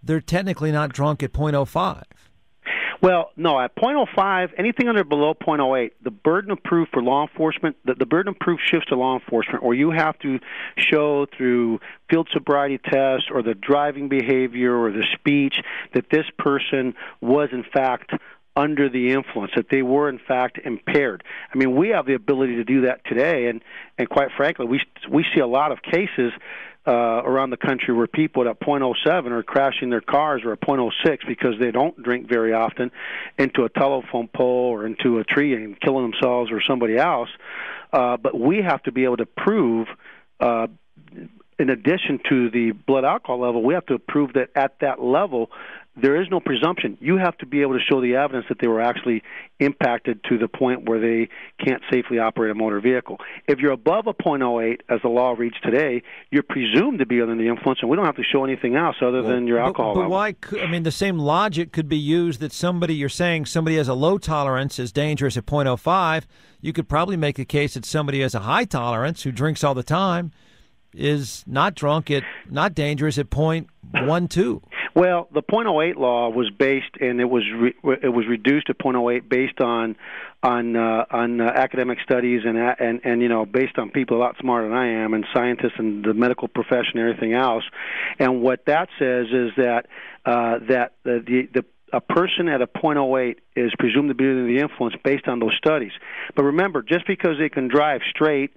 they're technically not drunk at .05. Well, no, at .05, anything below .08, the burden of proof for law enforcement, the burden of proof shifts to law enforcement, or you have to show through field sobriety tests or the driving behavior or the speech that this person was, in fact, under the influence, that they were, in fact, impaired. I mean, we have the ability to do that today, and quite frankly, we see a lot of cases around the country where people at .07 are crashing their cars or at .06 because they don't drink very often into a telephone pole or into a tree and killing themselves or somebody else. But we have to be able to prove, in addition to the blood alcohol level, we have to prove that at that level there is no presumption. You have to be able to show the evidence that they were actually impacted to the point where they can't safely operate a motor vehicle. If you're above a .08, as the law reads today, you're presumed to be under the influence, and we don't have to show anything else other than your alcohol level. But why? I mean, the same logic could be used that you're saying somebody has a low tolerance is dangerous at .05. You could probably make a case that somebody has a high tolerance who drinks all the time is not dangerous at .12. Well, the .08 law was based, and it was reduced to .08 based on academic studies and based on people a lot smarter than I am and scientists and the medical profession and everything else. And what that says is that a person at a .08 is presumed to be under the influence based on those studies. But remember, just because they can drive straight,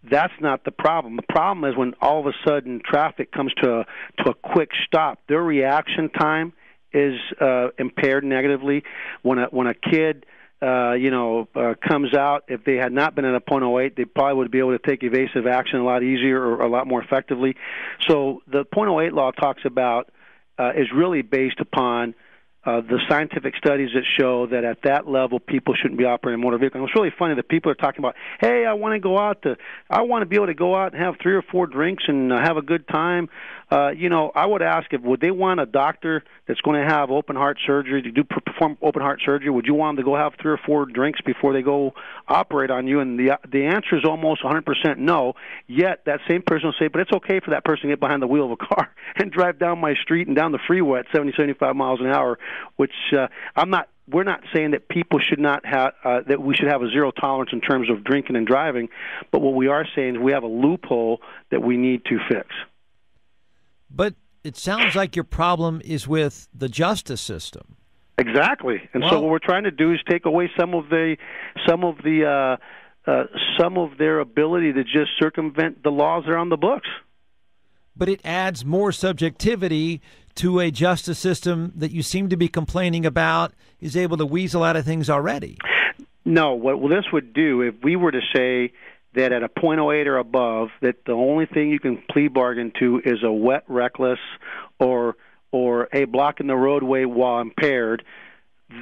that's not the problem. The problem is when all of a sudden traffic comes to a quick stop. Their reaction time is impaired negatively. When a kid comes out, if they had not been at a .08, they probably would be able to take evasive action a lot easier or a lot more effectively. So the .08 law talks about is really based upon the scientific studies that show that at that level people shouldn't be operating a motor vehicle. And it's really funny that people are talking about, hey, I want to be able to go out and have 3 or 4 drinks and have a good time. I would ask would they want a doctor that's going to have open heart surgery to perform open heart surgery? Would you want them to go have 3 or 4 drinks before they go operate on you? And the answer is almost 100% no. Yet that same person will say, but it's okay for that person to get behind the wheel of a car and drive down my street and down the freeway at 70, 75 miles an hour, which we're not saying that people should not have that we should have a zero tolerance in terms of drinking and driving, but what we are saying is we have a loophole that we need to fix. But it sounds like your problem is with the justice system. Exactly, and so what we're trying to do is take away some of their ability to just circumvent the laws that are on the books. But it adds more subjectivity to a justice system that you seem to be complaining about is able to weasel out of things already. No, what this would do, if we were to say that at a .08 or above, that the only thing you can plea bargain to is a wet reckless or a block in the roadway while impaired,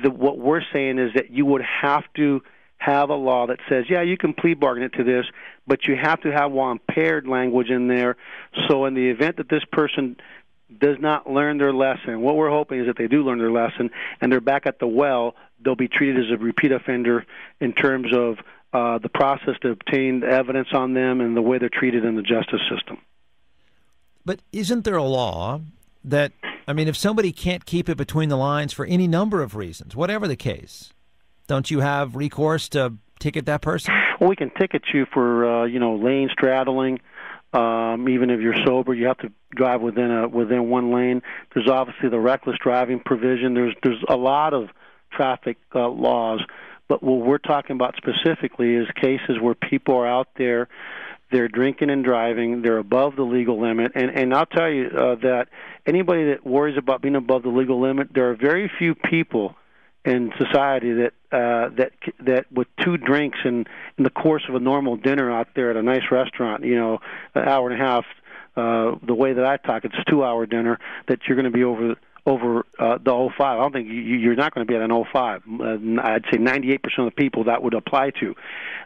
what we're saying is that you would have to have a law that says, yeah, you can plea bargain it to this, but you have to have while impaired language in there. So in the event that this person does not learn their lesson, what we're hoping is that they do learn their lesson and they're back at the well, they'll be treated as a repeat offender in terms of the process to obtain evidence on them and the way they're treated in the justice system. But isn't there a law that, if somebody can't keep it between the lines for any number of reasons, whatever the case, don't you have recourse to ticket that person? Well, we can ticket you for, lane straddling. Even if you're sober, you have to drive within one lane. There's obviously the reckless driving provision. There's a lot of traffic laws. But what we're talking about specifically is cases where people are out there, they're drinking and driving, they're above the legal limit. And I'll tell you that anybody that worries about being above the legal limit, there are very few people in society that with 2 drinks in the course of a normal dinner out there at a nice restaurant, an hour and a half the way that I talk, it's a 2-hour dinner, that you're going to be over the 05. I don't think you're not going to be at an 05. I'd say 98% of the people that would apply to.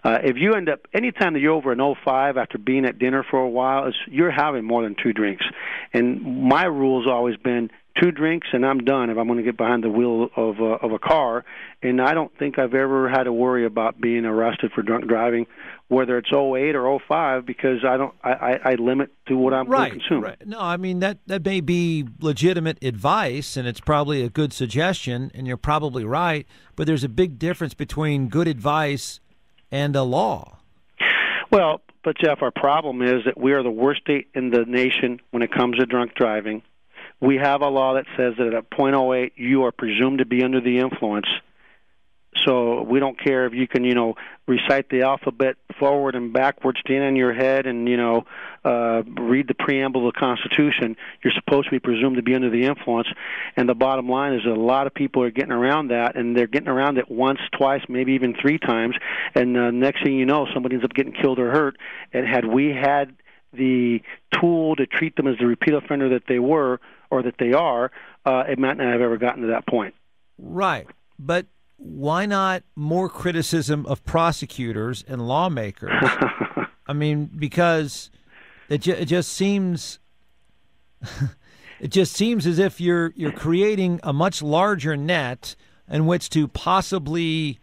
If you end up, anytime that you're over an 05 after being at dinner for a while, you're having more than 2 drinks. And my rule's always been 2 drinks and I'm done if I'm going to get behind the wheel of a car. And I don't think I've ever had to worry about being arrested for drunk driving, whether it's 08 or 05, because I limit to what I'm going to consume. Right. No, I mean, that may be legitimate advice, and it's probably a good suggestion, and you're probably right, but there's a big difference between good advice and a law. Well, but Jeff, our problem is that we are the worst state in the nation when it comes to drunk driving. We have a law that says that at .08 you are presumed to be under the influence. So we don't care if you can, recite the alphabet forward and backwards, stand on your head, and read the preamble of the Constitution. You're supposed to be presumed to be under the influence. And the bottom line is that a lot of people are getting around that, and they're getting around it once, twice, maybe even 3 times. And next thing you know, somebody ends up getting killed or hurt. And had we had the tool to treat them as the repeat offender that they were or that they are, it might not have ever gotten to that point. Right. But why not more criticism of prosecutors and lawmakers? I mean, because it just seems as if you're creating a much larger net in which to possibly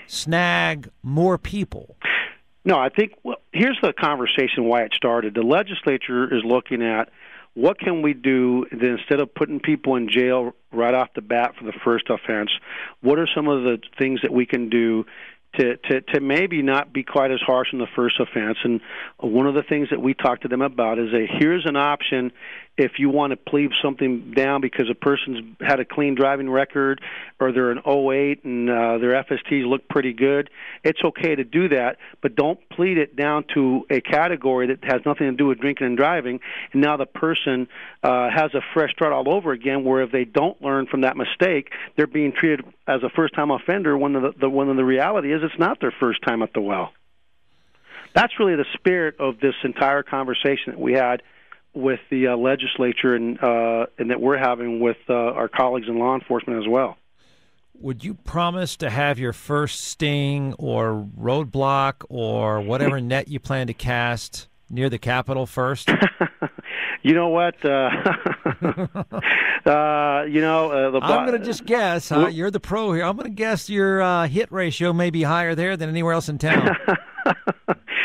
snag more people. No, I think here's the conversation why it started. The legislature is looking at what can we do that instead of putting people in jail right off the bat for the first offense, what are some of the things that we can do to maybe not be quite as harsh on the first offense? And one of the things that we talked to them about is here's an option if you want to plead something down because a person's had a clean driving record or they're an 08 and their FSTs look pretty good. It's okay to do that, but don't plead it down to a category that has nothing to do with drinking and driving. And now the person has a fresh start all over again, where if they don't learn from that mistake, they're being treated as a first-time offender when the reality is it's not their first time at the well. That's really the spirit of this entire conversation that we had with the legislature and that we're having with our colleagues in law enforcement as well. Would you promise to have your first sting or roadblock or whatever net you plan to cast near the Capitol first? You know what? I'm going to just guess. You're the pro here. I'm going to guess your hit ratio may be higher there than anywhere else in town.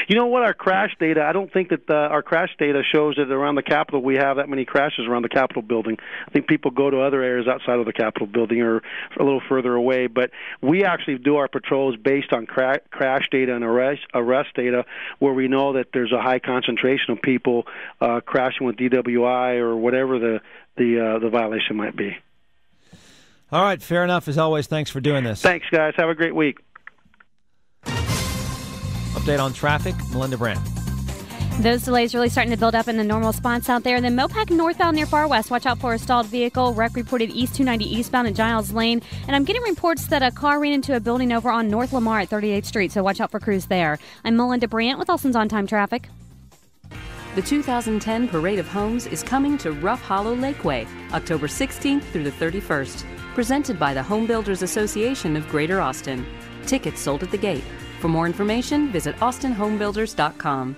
You know what? Our crash data, I don't think that our crash data shows that around the Capitol we have that many crashes around the Capitol building. I think people go to other areas outside of the Capitol building or a little further away. But we actually do our patrols based on crash data and arrest data, where we know that there's a high concentration of people crashing with DWI or whatever the violation might be. All right, fair enough. As always, thanks for doing this. Thanks, guys. Have a great week. Update on traffic, Melinda Brandt. Those delays really starting to build up in the normal spots out there. And then Mopac northbound near Far West. Watch out for a stalled vehicle. Wreck reported East 290 eastbound at Giles Lane. And I'm getting reports that a car ran into a building over on North Lamar at 38th Street. So watch out for crews there. I'm Melinda Brandt with Olsen's On Time Traffic. The 2010 Parade of Homes is coming to Rough Hollow Lakeway, October 16th through the 31st. Presented by the Home Builders Association of Greater Austin. Tickets sold at the gate. For more information, visit austinhomebuilders.com.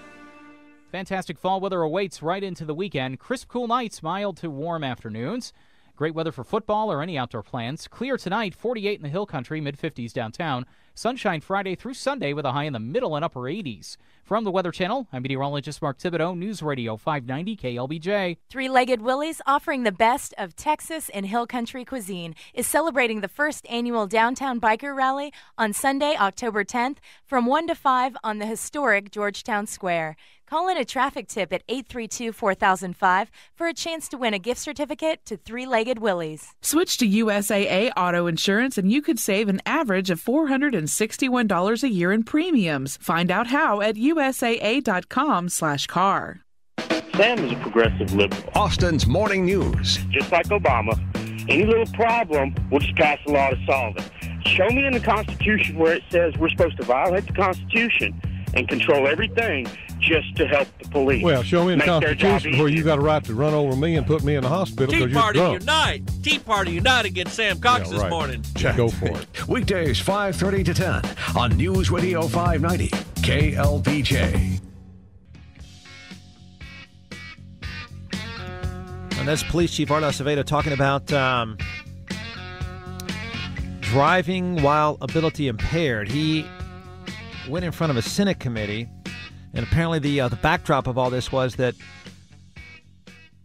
Fantastic fall weather awaits right into the weekend. Crisp, cool nights, mild to warm afternoons. Great weather for football or any outdoor plans. Clear tonight, 48 in the Hill Country, mid-50s downtown. Sunshine Friday through Sunday with a high in the middle and upper 80s. From the Weather Channel, I'm meteorologist Mark Thibodeau, News Radio 590 KLBJ. Three-Legged Willie's, offering the best of Texas and Hill Country cuisine, is celebrating the first annual Downtown Biker Rally on Sunday, October 10th from 1 to 5 on the historic Georgetown Square. Call in a traffic tip at 832-4005 for a chance to win a gift certificate to Three-Legged Willie's. Switch to USAA Auto Insurance and you could save an average of $461 a year in premiums. Find out how at USAA.com/car. Sam is a progressive liberal. Austin's Morning News. Just like Obama, any little problem, we'll just pass a law to solve it. Show me in the Constitution where it says we're supposed to violate the Constitution and control everything just to help the police. Well, show me in the Make their job Constitution where you got a right to run over me and put me in the hospital Tea because you're Party drunk. Unite! Tea Party Unite against Sam Cox this morning. Go for it. Weekdays 5:30 to 10 on News Radio 590 KLBJ. And that's Police Chief Art Acevedo talking about driving while ability impaired. He went in front of a Senate committee, and apparently the backdrop of all this was that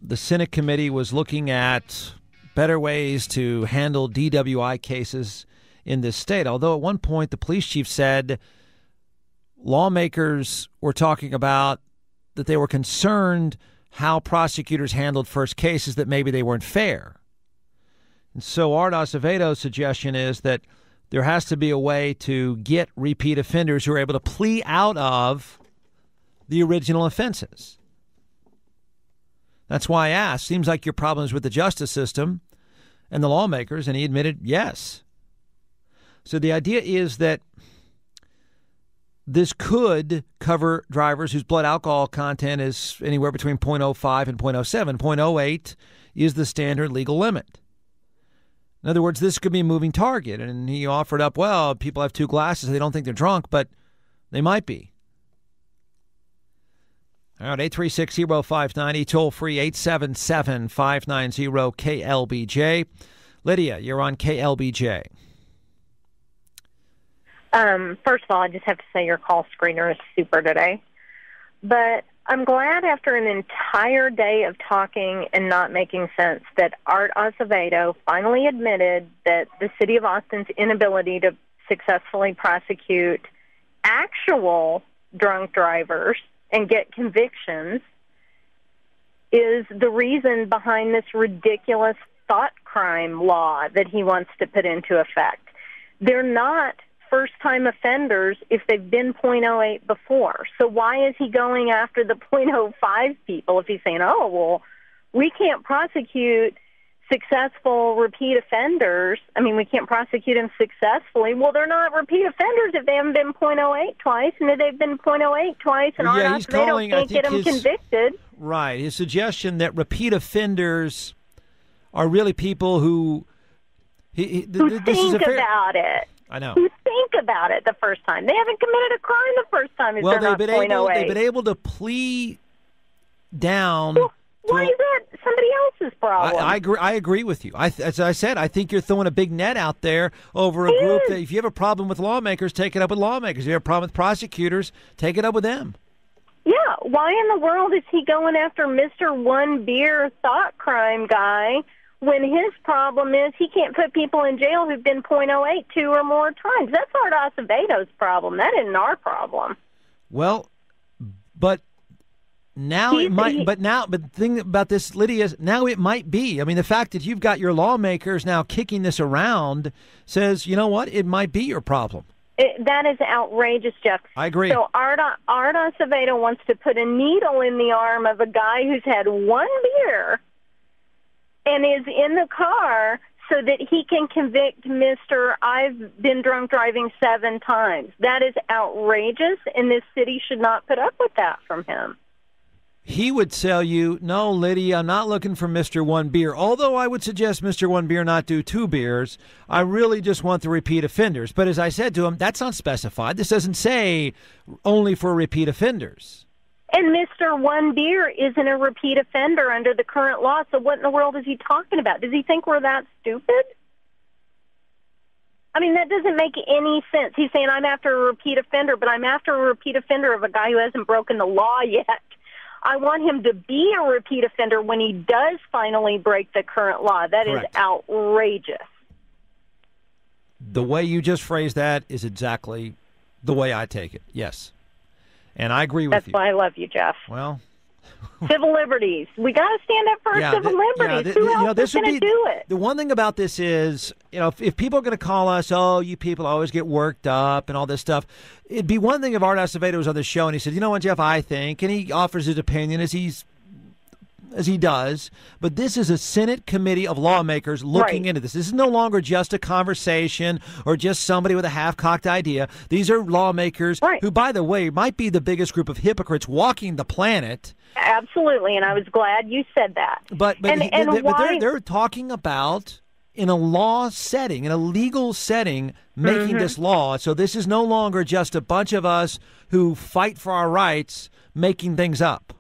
the Senate committee was looking at better ways to handle DWI cases in this state. Although at one point the police chief said lawmakers were talking about that they were concerned how prosecutors handled first cases, that maybe they weren't fair. And so Art Acevedo's suggestion is that there has to be a way to get repeat offenders who are able to plea out of the original offenses. That's why I asked, seems like your problem is with the justice system and the lawmakers, and he admitted yes. So the idea is that this could cover drivers whose blood alcohol content is anywhere between 0.05 and 0.07. 0.08 is the standard legal limit. In other words, this could be a moving target. And he offered up, well, people have 2 glasses. They don't think they're drunk, but they might be. All right, 836-0590, toll-free 877-590-KLBJ. Lydia, you're on KLBJ. First of all, I just have to say your call screener is super today. But I'm glad after an entire day of talking and not making sense that Art Acevedo finally admitted that the city of Austin's inability to successfully prosecute actual drunk drivers and get convictions is the reason behind this ridiculous thought crime law that he wants to put into effect. They're not first-time offenders if they've been 0.08 before. So why is he going after the 0.05 people if he's saying, oh, well, we can't prosecute successful repeat offenders? I mean, we can't prosecute them successfully. Well, they're not repeat offenders if they haven't been 0.08 twice, and if they've been 0.08 twice, and Well, yeah, Art Acevedo can't get them convicted. Right. His suggestion that repeat offenders are really people who Think about it. I know. Who think about it the first time. They haven't committed a crime the first time if they're not 0.08. They've been able to plea down. Why is that somebody else's problem? I agree with you. As I said, I think you're throwing a big net out there over a group that if you have a problem with lawmakers, take it up with lawmakers. If you have a problem with prosecutors, take it up with them. Yeah, why in the world is he going after Mr. One Beer thought crime guy when his problem is he can't put people in jail who've been 0.08 2 or more times? That's Art Acevedo's problem. That isn't our problem. Well, but now it might. But the thing about this, Lydia, is now it might be. I mean, the fact that you've got your lawmakers now kicking this around says, you know what, it might be your problem. That is outrageous, Jeff. I agree. So Art Acevedo wants to put a needle in the arm of a guy who's had one beer and is in the car so that he can convict Mr. I've been drunk driving 7 times. That is outrageous, and this city should not put up with that from him. He would tell you, no, Lydia, I'm not looking for Mr. One Beer. Although I would suggest Mr. One Beer not do 2 beers. I really just want the repeat offenders. But as I said to him, that's not specified. This doesn't say only for repeat offenders. And Mr. One Beer isn't a repeat offender under the current law, so what in the world is he talking about? Does he think we're that stupid? I mean, that doesn't make any sense. He's saying I'm after a repeat offender, but I'm after a repeat offender of a guy who hasn't broken the law yet. I want him to be a repeat offender when he does finally break the current law. That Correct. is outrageous. The way you just phrased that is exactly the way I take it, yes. And I agree with That's you. why I love you, Jeff. Well, civil liberties. We got to stand up for our civil liberties. Who else is going to do it? The one thing about this is, if people are going to call us, oh, you people always get worked up and all this stuff, it'd be one thing if Art Acevedo was on the show and he said, you know what, Jeff, I think, and he offers his opinion as he's as he does, but this is a Senate committee of lawmakers looking into this. This is no longer just a conversation or just somebody with a half-cocked idea. These are lawmakers who, by the way, might be the biggest group of hypocrites walking the planet. Absolutely, and I was glad you said that. But they're talking about, in a law setting, in a legal setting, making this law. So this is no longer just a bunch of us who fight for our rights making things up.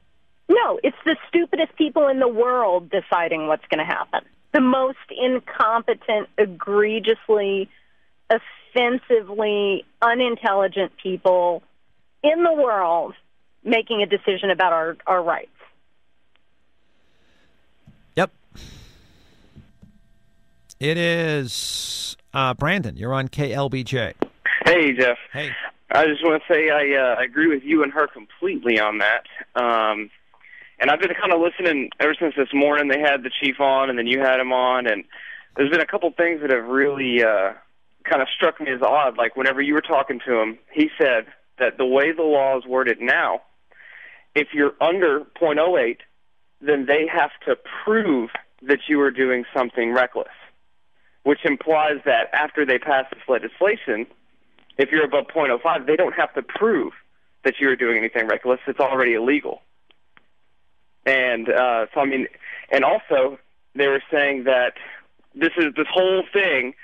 No, it's the stupidest people in the world deciding what's going to happen. The most incompetent, egregiously, offensively unintelligent people in the world making a decision about our rights. Yep. It is Brandon. You're on KLBJ. Hey, Jeff. Hey. I just want to say I agree with you and her completely on that. And I've been kind of listening ever since this morning. They had the chief on, and then you had him on, and there's been a couple things that have really kind of struck me as odd. Like whenever you were talking to him, he said that the way the law is worded now, if you're under .08, then they have to prove that you are doing something reckless, which implies that after they pass this legislation, if you're above .05, they don't have to prove that you're doing anything reckless. It's already illegal. And so, I mean, and also they were saying that this whole thing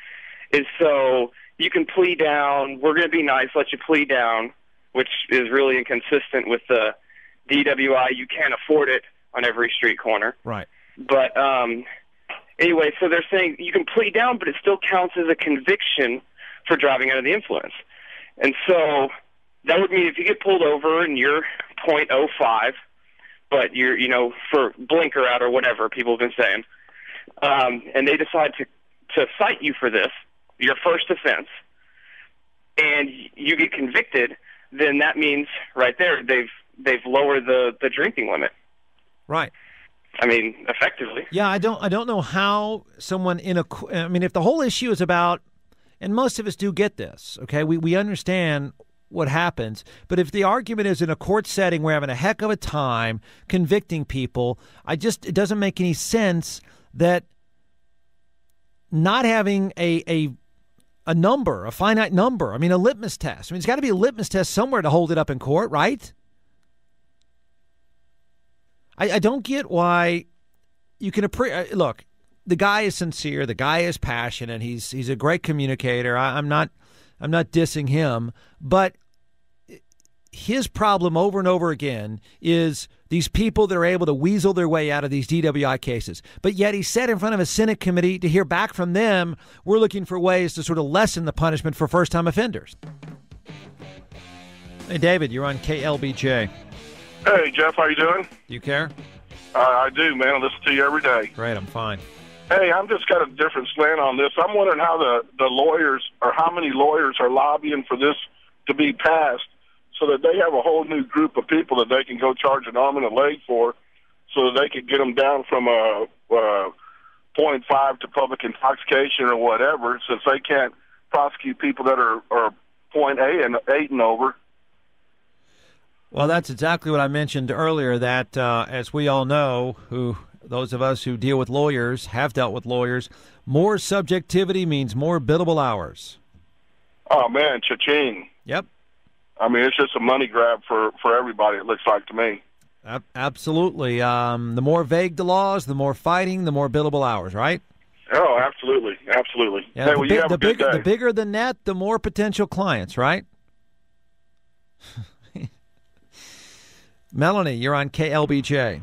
is so you can plea down. We're going to be nice, let you plea down, which is really inconsistent with the DWI. You can't afford it on every street corner. Right. But anyway, so they're saying you can plea down, but it still counts as a conviction for driving under the influence. And so that would mean if you get pulled over and you're .05, but you're, for blinker out or whatever people have been saying, and they decide to cite you for this, your first offense, and you get convicted, then that means right there they've lowered the drinking limit. Right. I mean, effectively. Yeah, I don't know how someone if the whole issue is about, and most of us do get this, okay? We understand what happens, but if the argument is in a court setting, we're having a heck of a time convicting people, it doesn't make any sense that not having a number, a finite number, a litmus test. It's got to be a litmus test somewhere to hold it up in court, right? I don't get why you can look. The guy is sincere. The guy is passionate. He's a great communicator. I'm not dissing him, but his problem over and over again is these people that are able to weasel their way out of these DWI cases. But yet he said in front of a Senate committee to hear back from them, we're looking for ways to sort of lessen the punishment for first-time offenders. Hey, David, you're on KLBJ. Hey, Jeff, how you doing? Do you care? I do, man. I listen to you every day. Great, I'm fine. Hey, I'm just got a different slant on this. I'm wondering how the lawyers, or how many lawyers are lobbying for this to be passed so that they have a whole new group of people that they can go charge an arm and a leg for so that they could get them down from a 0.5 to public intoxication or whatever, since they can't prosecute people that are 0.8 and over. Well, that's exactly what I mentioned earlier, that as we all know, those of us who deal with lawyers, have dealt with lawyers, more subjectivity means more billable hours. Oh, man, cha-ching. Yep. It's just a money grab for everybody, it looks like to me. Absolutely. The more vague the laws, the more fighting, the more billable hours, right? Oh, absolutely. Absolutely. Yeah, hey, well, you have a good day. The bigger the net, the more potential clients, right? Melanie, you're on KLBJ.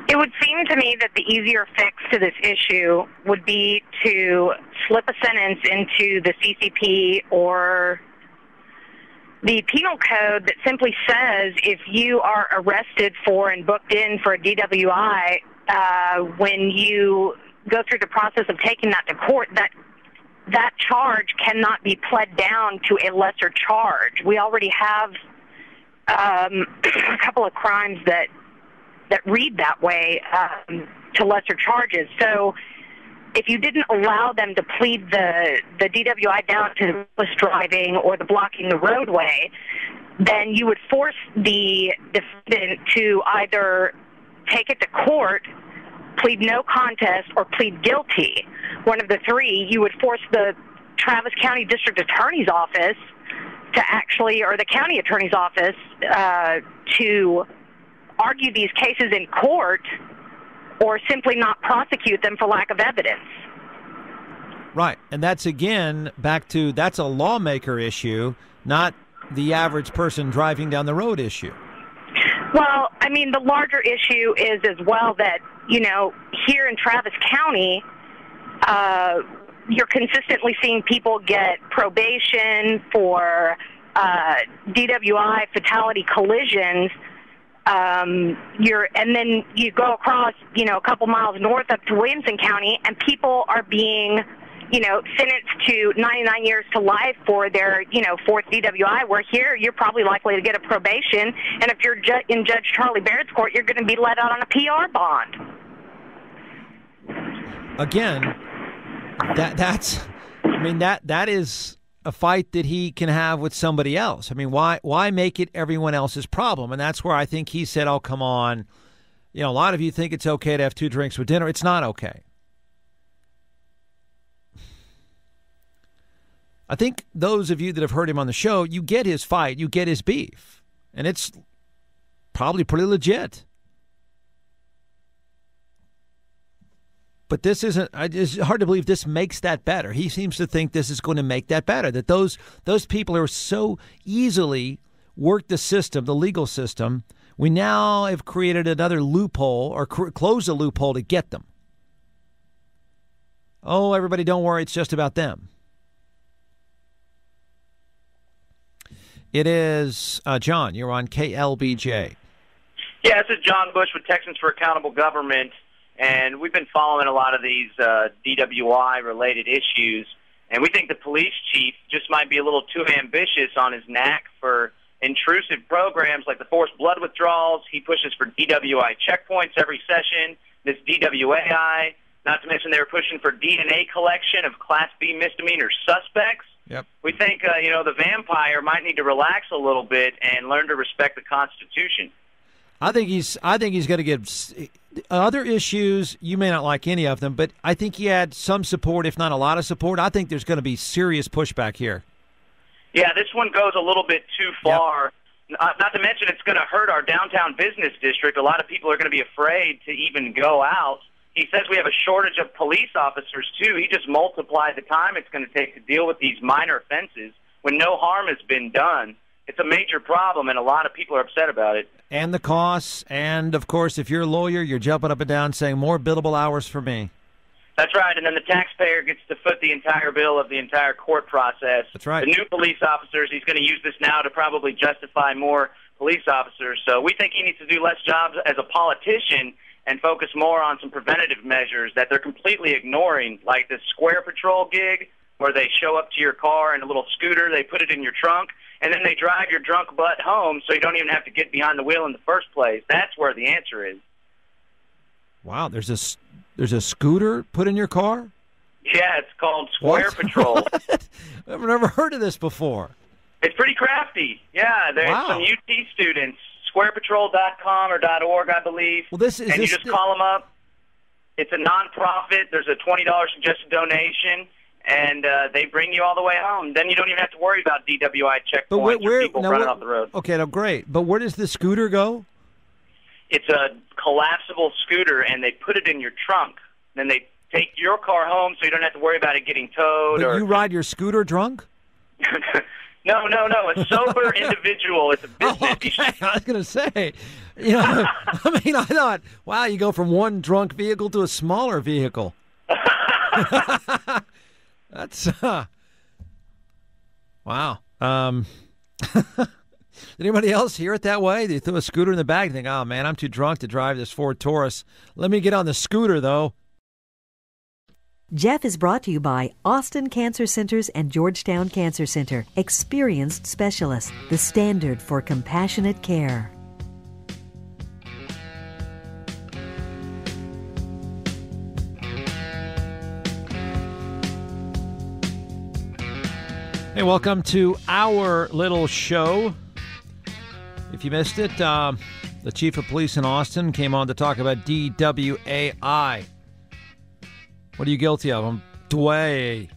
It would seem to me that the easier fix to this issue would be to slip a sentence into the CCP or the penal code that simply says if you are arrested for and booked in for a DWI, when you go through the process of taking that to court, that charge cannot be pled down to a lesser charge. We already have a couple of crimes that read that way to lesser charges. So if you didn't allow them to plead the DWI down to reckless driving or the blocking the roadway, then you would force the defendant to either take it to court, plead no contest, or plead guilty. One of the three, you would force the Travis County District Attorney's Office to actually, or the county attorney's office, to argue these cases in court or simply not prosecute them for lack of evidence. Right. And that's, again, back to that's a lawmaker issue, not the average person driving down the road issue. Well, I mean, the larger issue is as well that, here in Travis County, you're consistently seeing people get probation for DWI, fatality collisions. And then you go across, a couple miles north up to Williamson County, and people are being, sentenced to 99 years to life for their, fourth DWI, where here you're probably likely to get a probation. And if you're in Judge Charlie Baird's court, you're going to be let out on a PR bond. Again, that is a fight that he can have with somebody else. I mean, why make it everyone else's problem? And that's where I think he said, oh, come on. A lot of you think it's okay to have 2 drinks with dinner. It's not okay. I think those of you that have heard him on the show, you get his fight, you get his beef, and it's probably pretty legit. But this isn't, it's hard to believe this makes that better. He seems to think this is going to make that better, that those people are so easily work the system, the legal system. We now have created another loophole or closed a loophole to get them. Oh, everybody, don't worry, it's just about them. It is, John, you're on KLBJ. Yeah, this is John Bush with Texans for Accountable Government, and we've been following a lot of these DWI-related issues, and we think the police chief just might be a little too ambitious on his knack for intrusive programs like the forced blood withdrawals. He pushes for DWI checkpoints every session, this DWAI, not to mention they were pushing for DNA collection of Class B misdemeanor suspects. Yep. We think, the vampire might need to relax a little bit and learn to respect the Constitution. I think he's going to give other issues. You may not like any of them, but I think he had some support, if not a lot of support. I think there's going to be serious pushback here. Yeah, this one goes a little bit too far. Yep. Not to mention it's going to hurt our downtown business district. A lot of people are going to be afraid to even go out. He says we have a shortage of police officers, too. He just multiplied the time it's going to take to deal with these minor offenses when no harm has been done. It's a major problem, and a lot of people are upset about it. And the costs, and, of course, if you're a lawyer, you're jumping up and down saying more billable hours for me. That's right, and then the taxpayer gets to foot the entire bill of the entire court process. That's right. The new police officers, he's going to use this now to probably justify more police officers. So we think he needs to do less jobs as a politician and focus more on some preventative measures that they're completely ignoring, like this Square Patrol gig where they show up to your car in a little scooter, they put it in your trunk, and then they drive your drunk butt home so you don't even have to get behind the wheel in the first place. That's where the answer is. Wow, there's a scooter put in your car? Yeah, it's called Square Patrol. I've never heard of this before. It's pretty crafty. Yeah, there's some UT students. SquarePatrol.com or .org, I believe. Well, you just call them up. It's a nonprofit. There's a $20 suggested donation, and they bring you all the way home. Then you don't even have to worry about DWI checkpoints or people running off the road. Okay, great. But where does the scooter go? It's a collapsible scooter, and they put it in your trunk. Then they take your car home so you don't have to worry about it getting towed. But you ride your scooter drunk? No. A sober individual. It's a business. Oh, okay. I was going to say, I thought, wow, you go from one drunk vehicle to a smaller vehicle. That's, wow. Did anybody else hear it that way? They threw a scooter in the bag and think, oh, man, I'm too drunk to drive this Ford Taurus. Let me get on the scooter, though. Jeff is brought to you by Austin Cancer Centers and Georgetown Cancer Center. Experienced specialists, the standard for compassionate care. Hey, welcome to our little show. If you missed it, the The chief of police in Austin came on to talk about DWAI. What are you guilty of? I'm DWAI.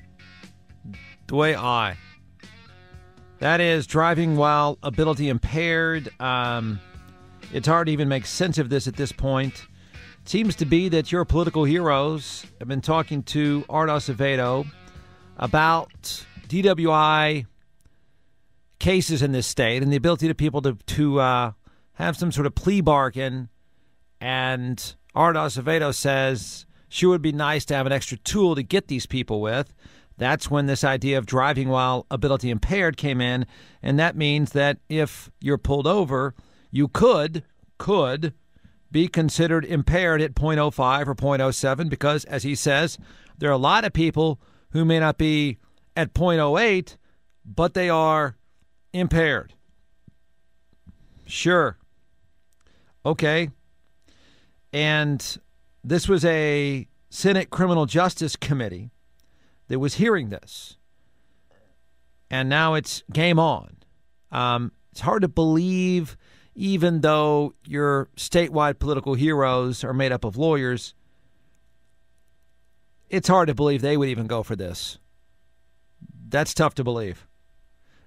That is driving while ability impaired. It's hard to even make sense of this at this point. It seems to be that your political heroes have been talking to Art Acevedo about DWI cases in this state and the ability of people to have some sort of plea bargain. And Art Acevedo says, sure would be nice to have an extra tool to get these people with. That's when this idea of driving while ability impaired came in, and that means that if you're pulled over, you could be considered impaired at .05 or .07 because, as he says, there are a lot of people who may not be at .08, but they are impaired. Sure. Okay. And this was a Senate Criminal Justice Committee that was hearing this. And now it's game on. It's hard to believe, even though your statewide political heroes are made up of lawyers, it's hard to believe they would even go for this. That's tough to believe.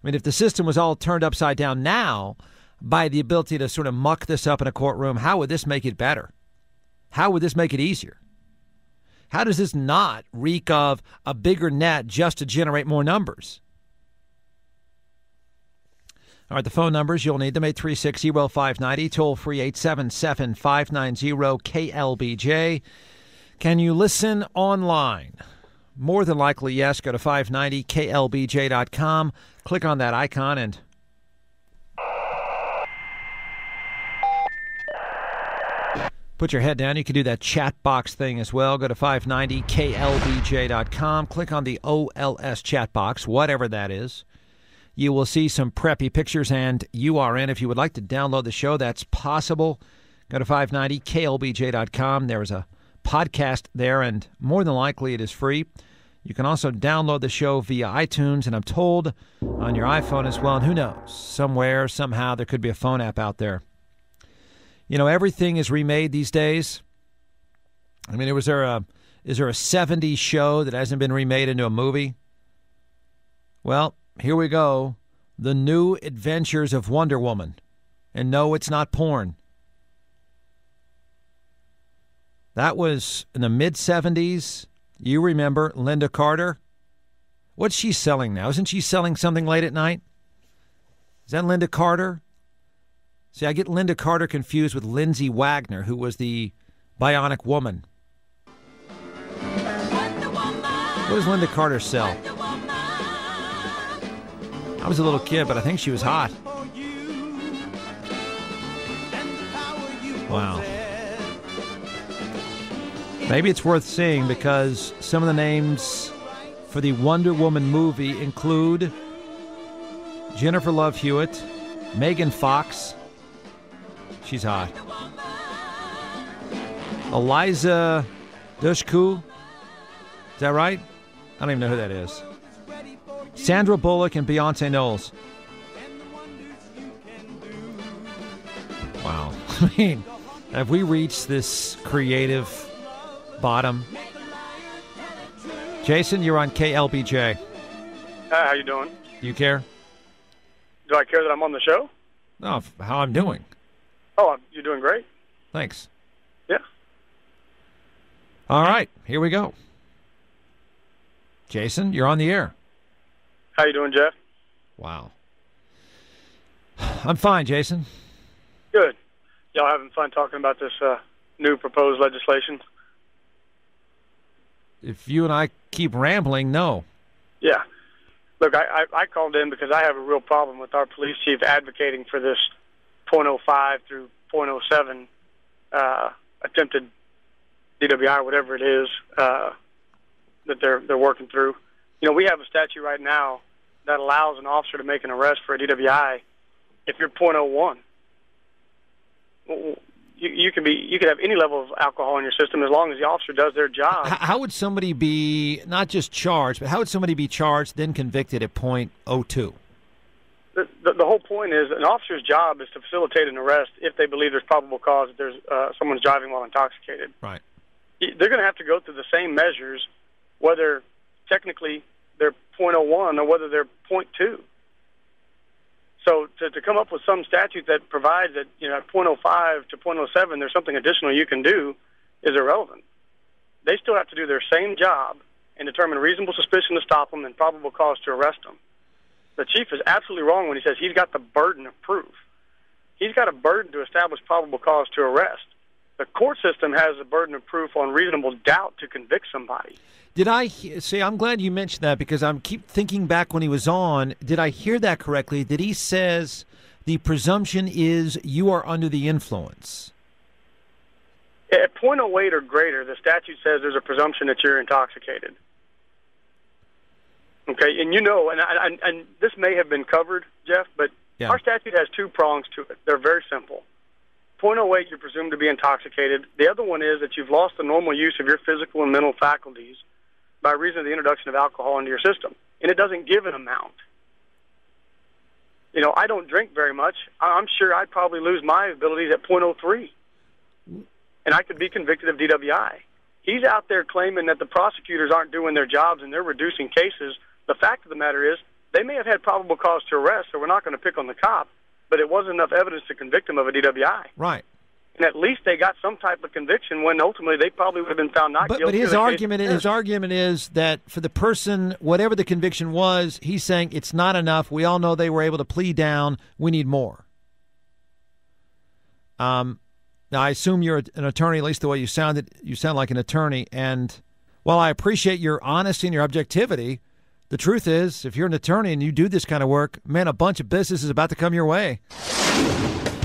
I mean, if the system was all turned upside down now by the ability to sort of muck this up in a courtroom, how would this make it better? How would this make it easier? How does this not reek of a bigger net just to generate more numbers? All right, the phone numbers, you'll need them, 836-0590, toll-free 877-590-KLBJ. Can you listen online? More than likely, yes. Go to 590KLBJ.com. Click on that icon and put your head down. You can do that chat box thing as well. Go to 590KLBJ.com. Click on the OLS chat box, whatever that is. You will see some preppy pictures and URN. If you would like to download the show, that's possible. Go to 590KLBJ.com. There is a podcast there, and more than likely it is free. You can also download the show via iTunes, and I'm told on your iPhone as well. And who knows, somewhere, somehow, there could be a phone app out there. You know, everything is remade these days. I mean, is there a 70s show that hasn't been remade into a movie? Well, here we go. The New Adventures of Wonder Woman. And no, it's not porn. That was in the mid-70s. You remember Linda Carter? What's she selling now? Isn't she selling something late at night? Is that Linda Carter? See, I get Linda Carter confused with Lindsay Wagner, who was the Bionic Woman. What does Linda Carter sell? I was a little kid, but I think she was hot. Wow. Maybe it's worth seeing because some of the names for the Wonder Woman movie include Jennifer Love Hewitt, Megan Fox. She's hot. Eliza Dushku. Is that right? I don't even know who that is. Sandra Bullock and Beyonce Knowles. Wow. I mean, have we reached this creative bottom? Jason, you're on KLBJ. Hi, how you doing? Do you care? Do I care that I'm on the show? No, how I'm doing. Oh, you're doing great. Thanks. Yeah. All right, here we go. Jason, you're on the air. How you doing, Jeff? Wow. I'm fine, Jason. Good. Y'all having fun talking about this new proposed legislation? If you and I keep rambling, no. Yeah. Look, I called in because I have a real problem with our police chief advocating for this .05 through .07 attempted DWI, whatever it is, that they're working through. You know, we have a statute right now that allows an officer to make an arrest for a DWI if you're .01. You could have any level of alcohol in your system as long as the officer does their job. How would somebody be not just charged, but how would somebody be charged then convicted at .02? the whole point is an officer's job is to facilitate an arrest if they believe there's probable cause that there's someone's driving while intoxicated. Right. They're going to have to go through the same measures, whether technically they're .01 or whether they're .2. So to come up with some statute that provides that, at .05 to .07 there's something additional you can do is irrelevant. They still have to do their same job and determine reasonable suspicion to stop them and probable cause to arrest them. The chief is absolutely wrong when he says he's got the burden of proof. He's got a burden to establish probable cause to arrest. The court system has a burden of proof on reasonable doubt to convict somebody. Did I see? I'm glad you mentioned that because I'm keep thinking back when he was on. Did I hear that correctly? That he says the presumption is you are under the influence. At .08 or greater, the statute says there's a presumption that you're intoxicated. Okay, and and this may have been covered, Jeff, but our statute has two prongs to it. They're very simple. .08, you're presumed to be intoxicated. The other one is that you've lost the normal use of your physical and mental faculties by reason of the introduction of alcohol into your system. And it doesn't give an amount. I don't drink very much. I'm sure I'd probably lose my abilities at .03. And I could be convicted of DWI. He's out there claiming that the prosecutors aren't doing their jobs and they're reducing cases. The fact of the matter is they may have had probable cause to arrest, so we're not going to pick on the cop, but it wasn't enough evidence to convict him of a DWI. Right. And at least they got some type of conviction when ultimately they probably would have been found not guilty. But his argument is that for the person, whatever the conviction was, he's saying it's not enough. We all know they were able to plead down. We need more. Now, I assume you're an attorney, at least the way you sounded. You sound like an attorney. And while I appreciate your honesty and your objectivity, the truth is, if you're an attorney and you do this kind of work, man, a bunch of business is about to come your way.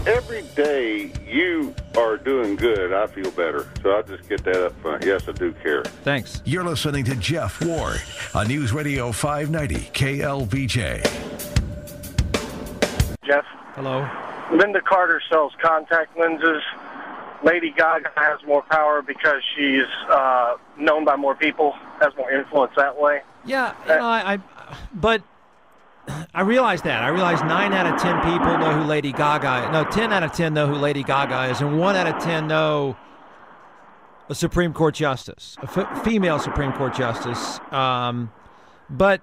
Every day you are doing good, I feel better. So I'll just get that up front. Yes, I do care. Thanks. You're listening to Jeff Ward on News Radio 590 KLBJ. Jeff. Hello. Linda Carter sells contact lenses. Lady Gaga has more power because she's known by more people, has more influence that way. Yeah, but I realize that. I realize 9 out of 10 people know who Lady Gaga is. No, 10 out of 10 know who Lady Gaga is, and 1 out of 10 know a Supreme Court justice, a female Supreme Court justice. But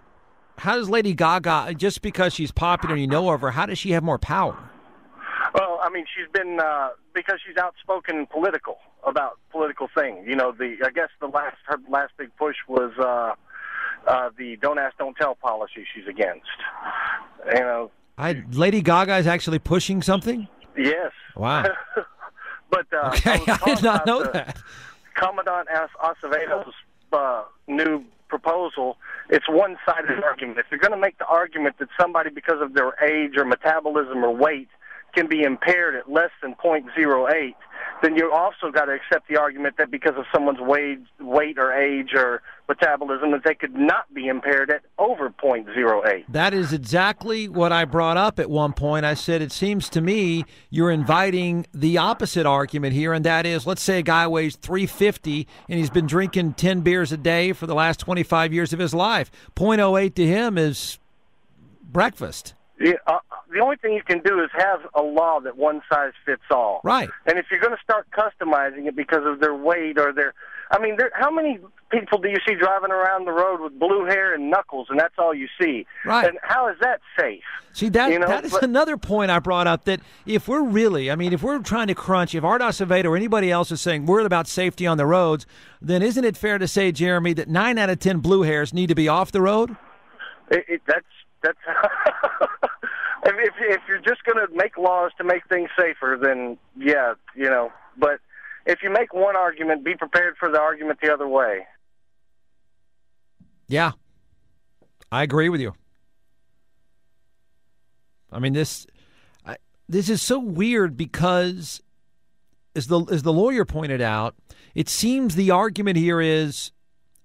how does Lady Gaga, just because she's popular and you know of her, how does she have more power? Well, I mean, she's been because she's outspoken and political about political things. I guess her last big push was the "Don't Ask, Don't Tell" policy she's against. Lady Gaga is actually pushing something? Yes. Wow. But okay, I did not know that. Commandant Acevedo's new proposal, it's one-sided argument. If you're going to make the argument that somebody, because of their age or metabolism or weight, can be impaired at less than .08, then you also got to accept the argument that because of someone's weight or age or metabolism, that they could not be impaired at over .08. That is exactly what I brought up at one point. I said, it seems to me you're inviting the opposite argument here, and that is, let's say a guy weighs 350 and he's been drinking 10 beers a day for the last 25 years of his life. .08 to him is breakfast. Yeah, the only thing you can do is have a law that one size fits all. Right. And if you're going to start customizing it because of their weight or how many people do you see driving around the road with blue hair and knuckles, and that's all you see? Right. And how is that safe? See, that is another point I brought up, that if we're trying to crunch, if Art Acevedo or anybody else is saying we're about safety on the roads, then isn't it fair to say, Jeremy, that 9 out of 10 blue hairs need to be off the road? That's if you're just going to make laws to make things safer, then yeah, But if you make one argument, be prepared for the argument the other way. Yeah, I agree with you. I mean, this is so weird because, as the lawyer pointed out, it seems the argument here is,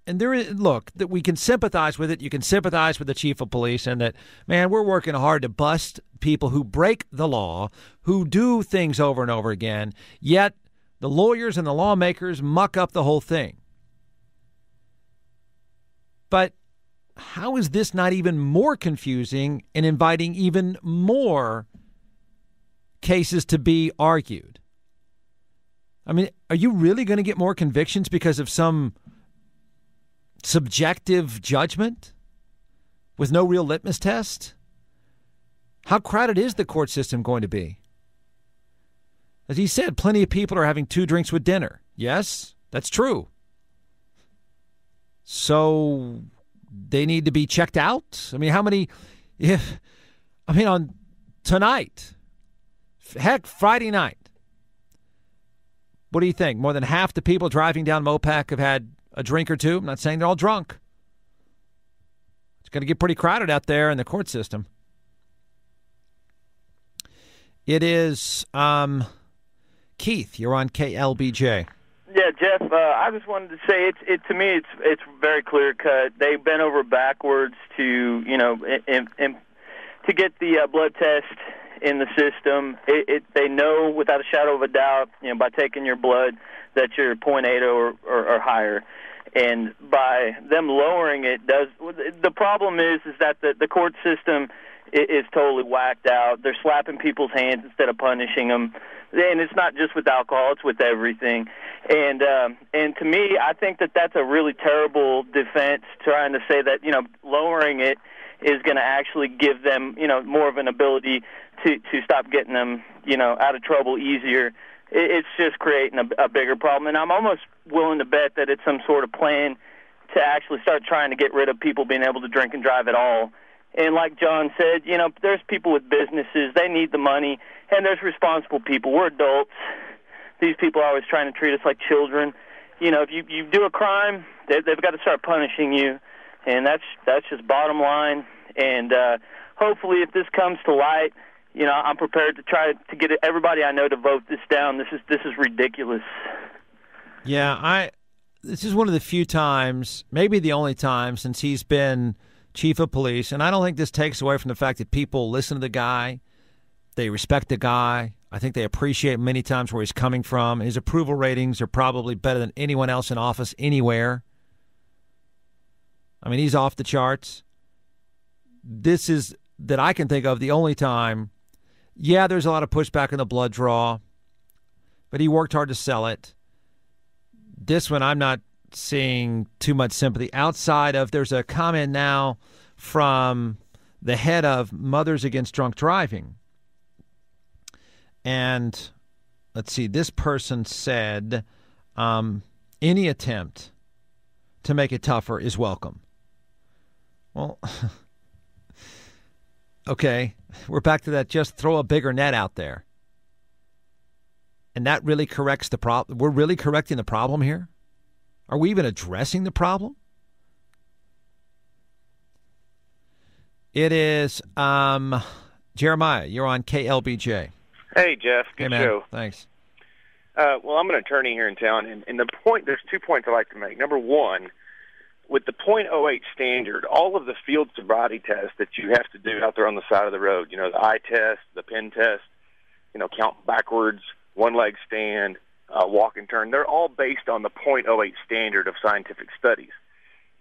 and that we can sympathize with it. You can sympathize with the chief of police and that, man, we're working hard to bust people who break the law, who do things over and over again, yet the lawyers and the lawmakers muck up the whole thing. But how is this not even more confusing and inviting even more cases to be argued? I mean, are you really going to get more convictions because of some subjective judgment with no real litmus test? How crowded is the court system going to be? As he said, plenty of people are having 2 drinks with dinner. Yes, that's true. So they need to be checked out? I mean, how many? On tonight, heck, Friday night, what do you think? More than half the people driving down Mopac have had a drink or two? I'm not saying they're all drunk. It's going to get pretty crowded out there in the court system. It is Keith. You're on KLBJ. Yeah, Jeff. I just wanted to say to me it's very clear cut. They bent over backwards to to get the blood test in the system. They know without a shadow of a doubt, by taking your blood, that you're 0.8 or higher. And by them lowering it, the problem is that the court system is totally whacked out. They're slapping people's hands instead of punishing them. And it's not just with alcohol; it's with everything. And to me, I think that's a really terrible defense, trying to say that lowering it is going to actually give them more of an ability to stop getting them out of trouble easier. It's just creating a bigger problem. And I'm almost willing to bet that it's some sort of plan to actually start trying to get rid of people being able to drink and drive at all. And like John said, there's people with businesses. They need the money. And there's responsible people. We're adults. These people are always trying to treat us like children. If you do a crime, they've got to start punishing you. And that's just bottom line. And hopefully if this comes to light, I'm prepared to try to get everybody I know to vote this down. This is ridiculous. Yeah, this is one of the few times, maybe the only time, since he's been chief of police, and I don't think this takes away from the fact that people listen to the guy, they respect the guy. I think they appreciate many times where he's coming from. His approval ratings are probably better than anyone else in office anywhere. I mean, he's off the charts. This is, that I can think of, the only time. Yeah, there's a lot of pushback on the blood draw, but he worked hard to sell it. This one, I'm not seeing too much sympathy outside of, there's a comment now from the head of Mothers Against Drunk Driving. And let's see, this person said any attempt to make it tougher is welcome. Well, okay, we're back to that, just throw a bigger net out there. And that really corrects the problem. We're really correcting the problem here? Are we even addressing the problem? It is Jeremiah. You're on KLBJ. Hey, Jeff. Good hey, man. Show. Thanks. Well, I'm an attorney here in town, and there's 2 points I like to make. Number one, with the .08 standard, all of the field sobriety tests that you have to do out there on the side of the road, the eye test, the pen test, count backwards, one-leg stand, walk and turn, they're all based on the .08 standard of scientific studies.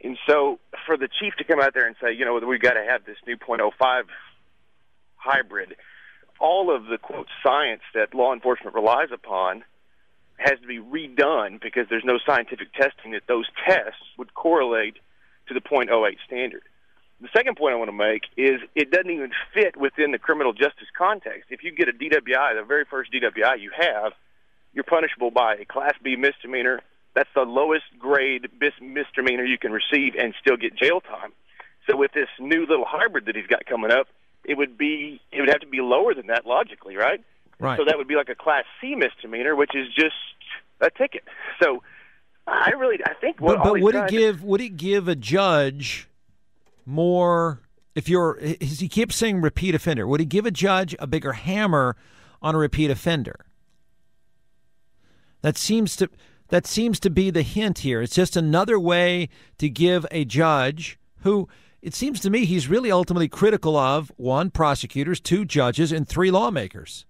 And so for the chief to come out there and say, we've got to have this new .05 hybrid, all of the, quote, science that law enforcement relies upon has to be redone because there's no scientific testing that those tests would correlate to the .08 standard. The second point I want to make is it doesn't even fit within the criminal justice context. If you get a DWI, the very first DWI you have, you're punishable by a Class B misdemeanor. That's the lowest grade misdemeanor you can receive and still get jail time. So with this new little hybrid that he's got coming up, it would have to be lower than that logically, right? Right. So that would be like a Class C misdemeanor, which is just a ticket. So I think what. But would it give a judge more? If he keeps saying repeat offender, would it give a judge a bigger hammer on a repeat offender? That seems to be the hint here. It's just another way to give a judge who, it seems to me, he's really ultimately critical of 1, prosecutors, 2, judges, and 3, lawmakers.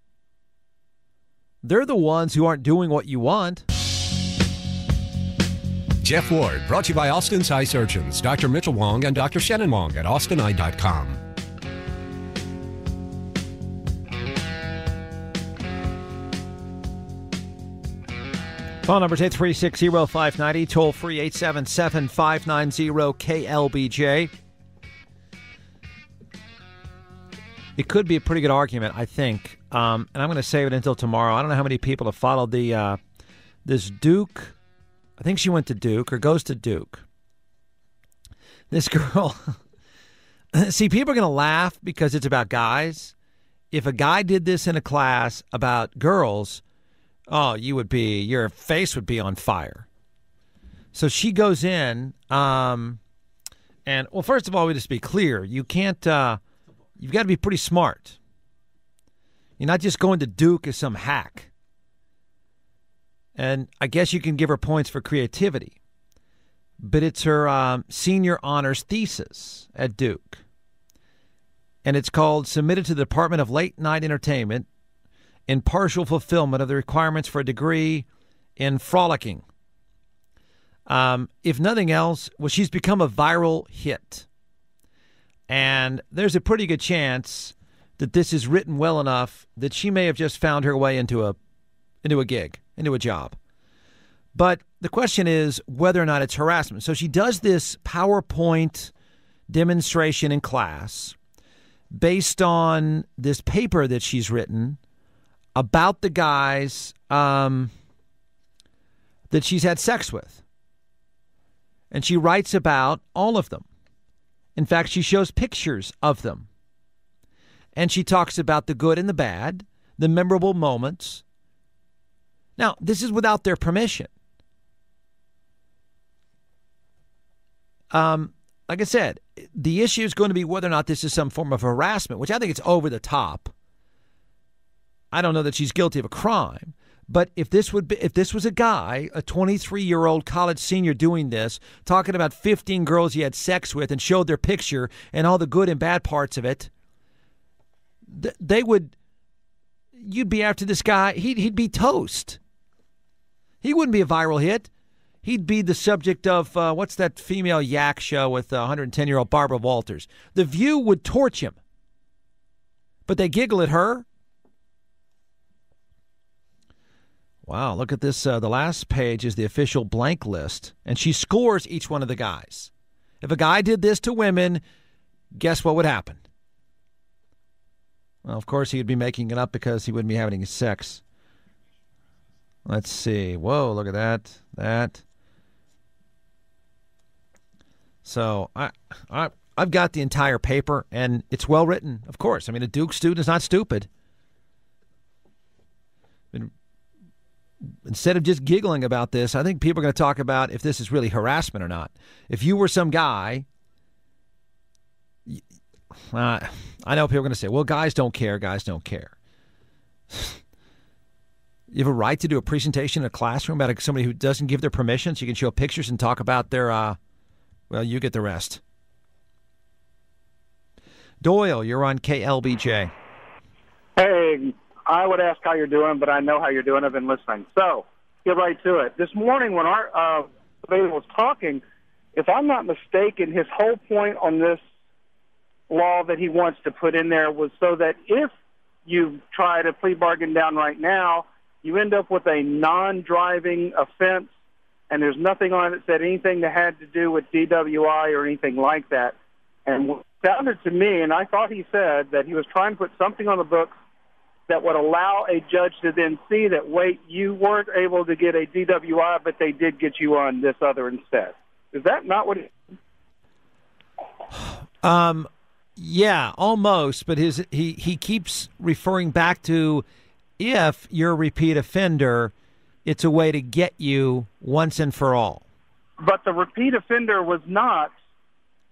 They're the ones who aren't doing what you want. Jeff Ward, brought to you by Austin's Eye Surgeons, Dr. Mitchell Wong and Dr. Shannon Wong at austineye.com. Phone number is 836-0590, toll free 877-590-KLBJ. It could be a pretty good argument, I think, and I'm going to save it until tomorrow. I don't know how many people have followed this Duke. I think she went to Duke or goes to Duke. This girl, see, people are going to laugh because it's about guys. If a guy did this in a class about girls, oh, your face would be on fire. So she goes in, and, well, first of all, we just be clear. You can't, you've got to be pretty smart. You're not just going to Duke as some hack. And I guess you can give her points for creativity. But it's her senior honors thesis at Duke. And it's called Submitted to the Department of Late Night Entertainment in partial fulfillment of the requirements for a degree in frolicking. If nothing else, well, she's become a viral hit. And there's a pretty good chance that this is written well enough that she may have just found her way into a gig, into a job. But the question is whether or not it's harassment. So she does this PowerPoint demonstration in class based on this paper that she's written about the guys that she's had sex with. And she writes about all of them. In fact, she shows pictures of them. And she talks about the good and the bad, the memorable moments. Now, this is without their permission. Like I said, the issue is going to be whether or not this is some form of harassment, which I think it's over the top. I don't know that she's guilty of a crime, but if this was a guy, a 23-year-old college senior doing this, talking about 15 girls he had sex with and showed their picture and all the good and bad parts of it, you'd be after this guy. He'd be toast. He wouldn't be a viral hit. He'd be the subject of, what's that female yak show with 110-year-old Barbara Walters? The View would torch him. But they giggle at her. Wow, look at this. The last page is the official blank list, and she scores each one of the guys. If a guy did this to women, guess what would happen? Well, of course, he'd be making it up because he wouldn't be having sex. Let's see. Whoa, look at that. That. So I've got the entire paper, and it's well written, of course. I mean, a Duke student is not stupid. Instead of just giggling about this, I think people are going to talk about if this is really harassment or not. If you were some guy, I know people are going to say, well, guys don't care, guys don't care. You have a right to do a presentation in a classroom about somebody who doesn't give their permission so you can show pictures and talk about their, well, you get the rest. Doyle, you're on KLBJ. Hey, I would ask how you're doing, but I know how you're doing. I've been listening. So, get right to it. This morning when our debater was talking, if I'm not mistaken, his whole point on this law that he wants to put in there was so that if you try to plea bargain down right now, you end up with a non-driving offense, and there's nothing on it that said anything that had to do with DWI or anything like that. And what sounded to me, and I thought he said that he was trying to put something on the books that would allow a judge to then see that, wait, you weren't able to get a DWI, but they did get you on this other instead. Is that not what it is? Yeah, almost, but he keeps referring back to if you're a repeat offender, it's a way to get you once and for all. But the repeat offender was not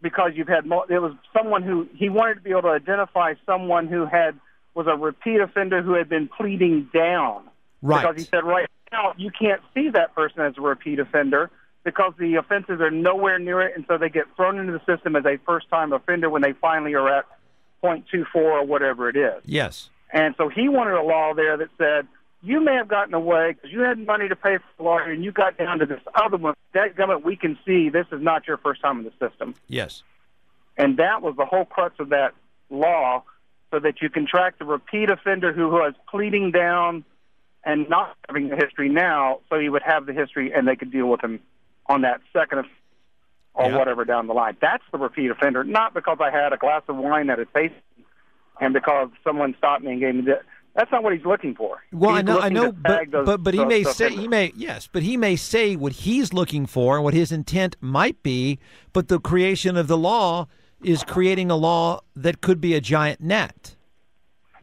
because you've had it was someone who he wanted to be able to identify someone who was a repeat offender who had been pleading down. Right. Because he said right now you can't see that person as a repeat offender because the offenses are nowhere near it, and so they get thrown into the system as a first-time offender when they finally are at 0.24 or whatever it is. Yes. And so he wanted a law there that said you may have gotten away because you had money to pay for a lawyer, and you got down to this other one. That government, we can see this is not your first time in the system. Yes. And that was the whole crux of that law, so that you can track the repeat offender who was pleading down and not having the history now, so you would have the history and they could deal with him on that second or whatever down the line. That's the repeat offender, not because I had a glass of wine at a tasting and because someone stopped me and gave me the. That's not what he's looking for. Well, he's I know, but he may say offenders. he may say what he's looking for and what his intent might be. But the creation of the law is creating a law that could be a giant net.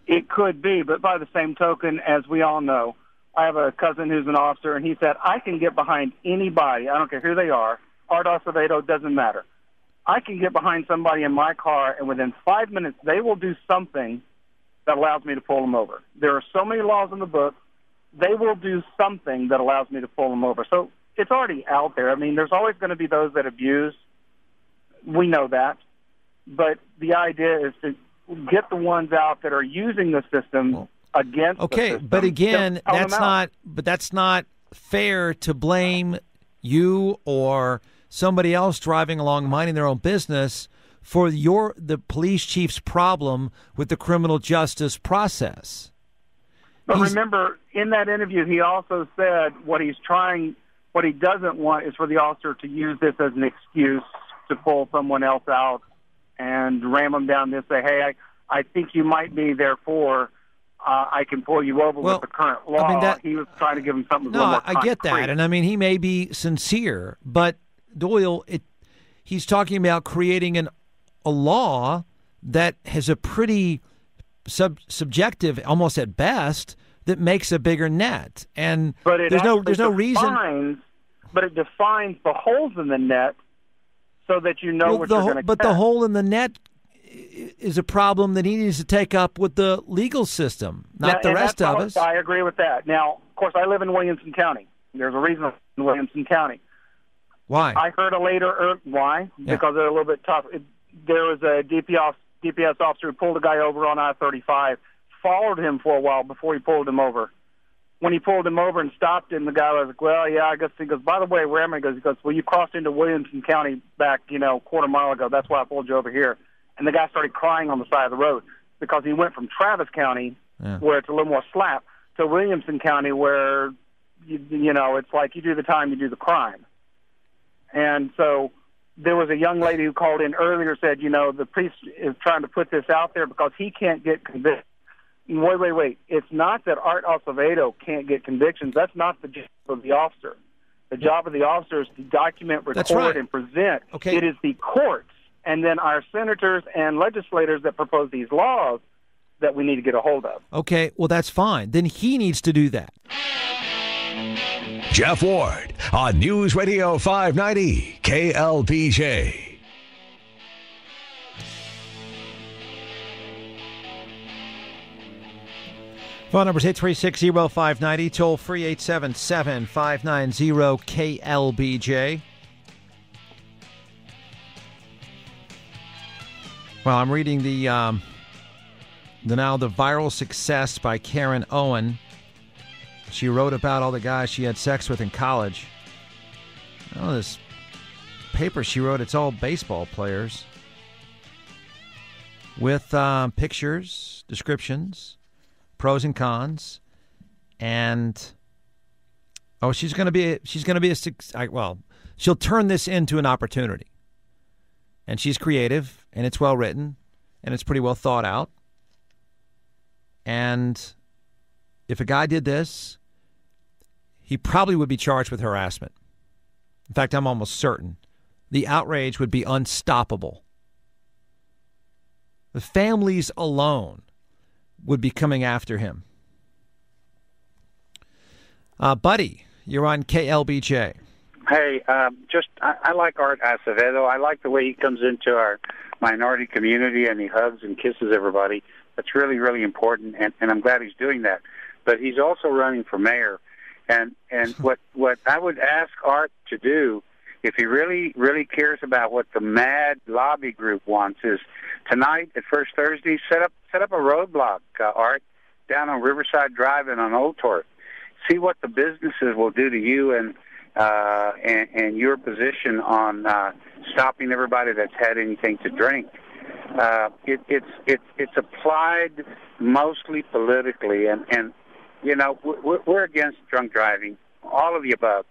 It could be, but by the same token, as we all know, I have a cousin who's an officer, and he said, I can get behind anybody. I don't care who they are. Art Acevedo, doesn't matter. I can get behind somebody in my car, and within 5 minutes, they will do something that allows me to pull them over. There are so many laws in the book. They will do something that allows me to pull them over. So it's already out there. I mean, there's always going to be those that abuse. We know that. But the idea is to get the ones out that are using the system against the system. But again, that's not fair to blame you or somebody else driving along minding their own business for the police chief's problem with the criminal justice process. But remember, in that interview, he also said what he doesn't want is for the officer to use this as an excuse to pull someone else out and ram them down and say, hey, I think you might be, therefore I can pull you over with the current law. I mean, he was trying to give him something a little more concrete. I get that, and I mean, he may be sincere, but Doyle, he's talking about creating a law that has a pretty subjective, almost at best, that makes a bigger net. And there's no reason. But it defines the holes in the net so that you know what you're going to catch. But the hole in the net is a problem that he needs to take up with the legal system, not the rest of us. I agree with that. Now, of course, I live in Williamson County. There's a reason in Williamson County. Why? I heard why? Yeah. Because they're a little bit tough. There was a DPS officer who pulled a guy over on I-35, followed him for a while before he pulled him over. When he pulled him over and stopped him, the guy was like, well, yeah, I guess. He goes, by the way, where am I? He goes, well, you crossed into Williamson County back, quarter mile ago. That's why I pulled you over here. And the guy started crying on the side of the road because he went from Travis County, where it's a little more slap, to Williamson County, where, it's like you do the time, you do the crime. And so there was a young lady who called in earlier, said, the priest is trying to put this out there because he can't get convicted. Wait. It's not that Art Acevedo can't get convictions. That's not the job of the officer. The job of the officer is to document, record, and present. Okay. It is the courts and then our senators and legislators that propose these laws that we need to get a hold of. Okay, well, that's fine. Then he needs to do that. Jeff Ward on News Radio 590 KLBJ. Phone number is 836-0590, toll free 877-590-KLBJ. Well, I'm reading the viral success by Karen Owen. She wrote about all the guys she had sex with in college. Oh, this paper she wrote, it's all baseball players with pictures, descriptions, pros and cons, and she's going to be she'll turn this into an opportunity. And she's creative, and it's well written, and it's pretty well thought out. And if a guy did this, he probably would be charged with harassment. In fact, I'm almost certain the outrage would be unstoppable. The families alone would be coming after him. Buddy, you're on KLBJ. Hey, I like Art Acevedo. I like the way he comes into our minority community and he hugs and kisses everybody. That's really, really important, and I'm glad he's doing that. But he's also running for mayor. And what I would ask Art to do, if he really, really cares about what the MAD lobby group wants, is tonight at First Thursday, set up a roadblock, Art, down on Riverside Drive and on Old Torp. see what the businesses will do to you and your position on stopping everybody that's had anything to drink. It's applied mostly politically, and you know, we're against drunk driving, all of the above.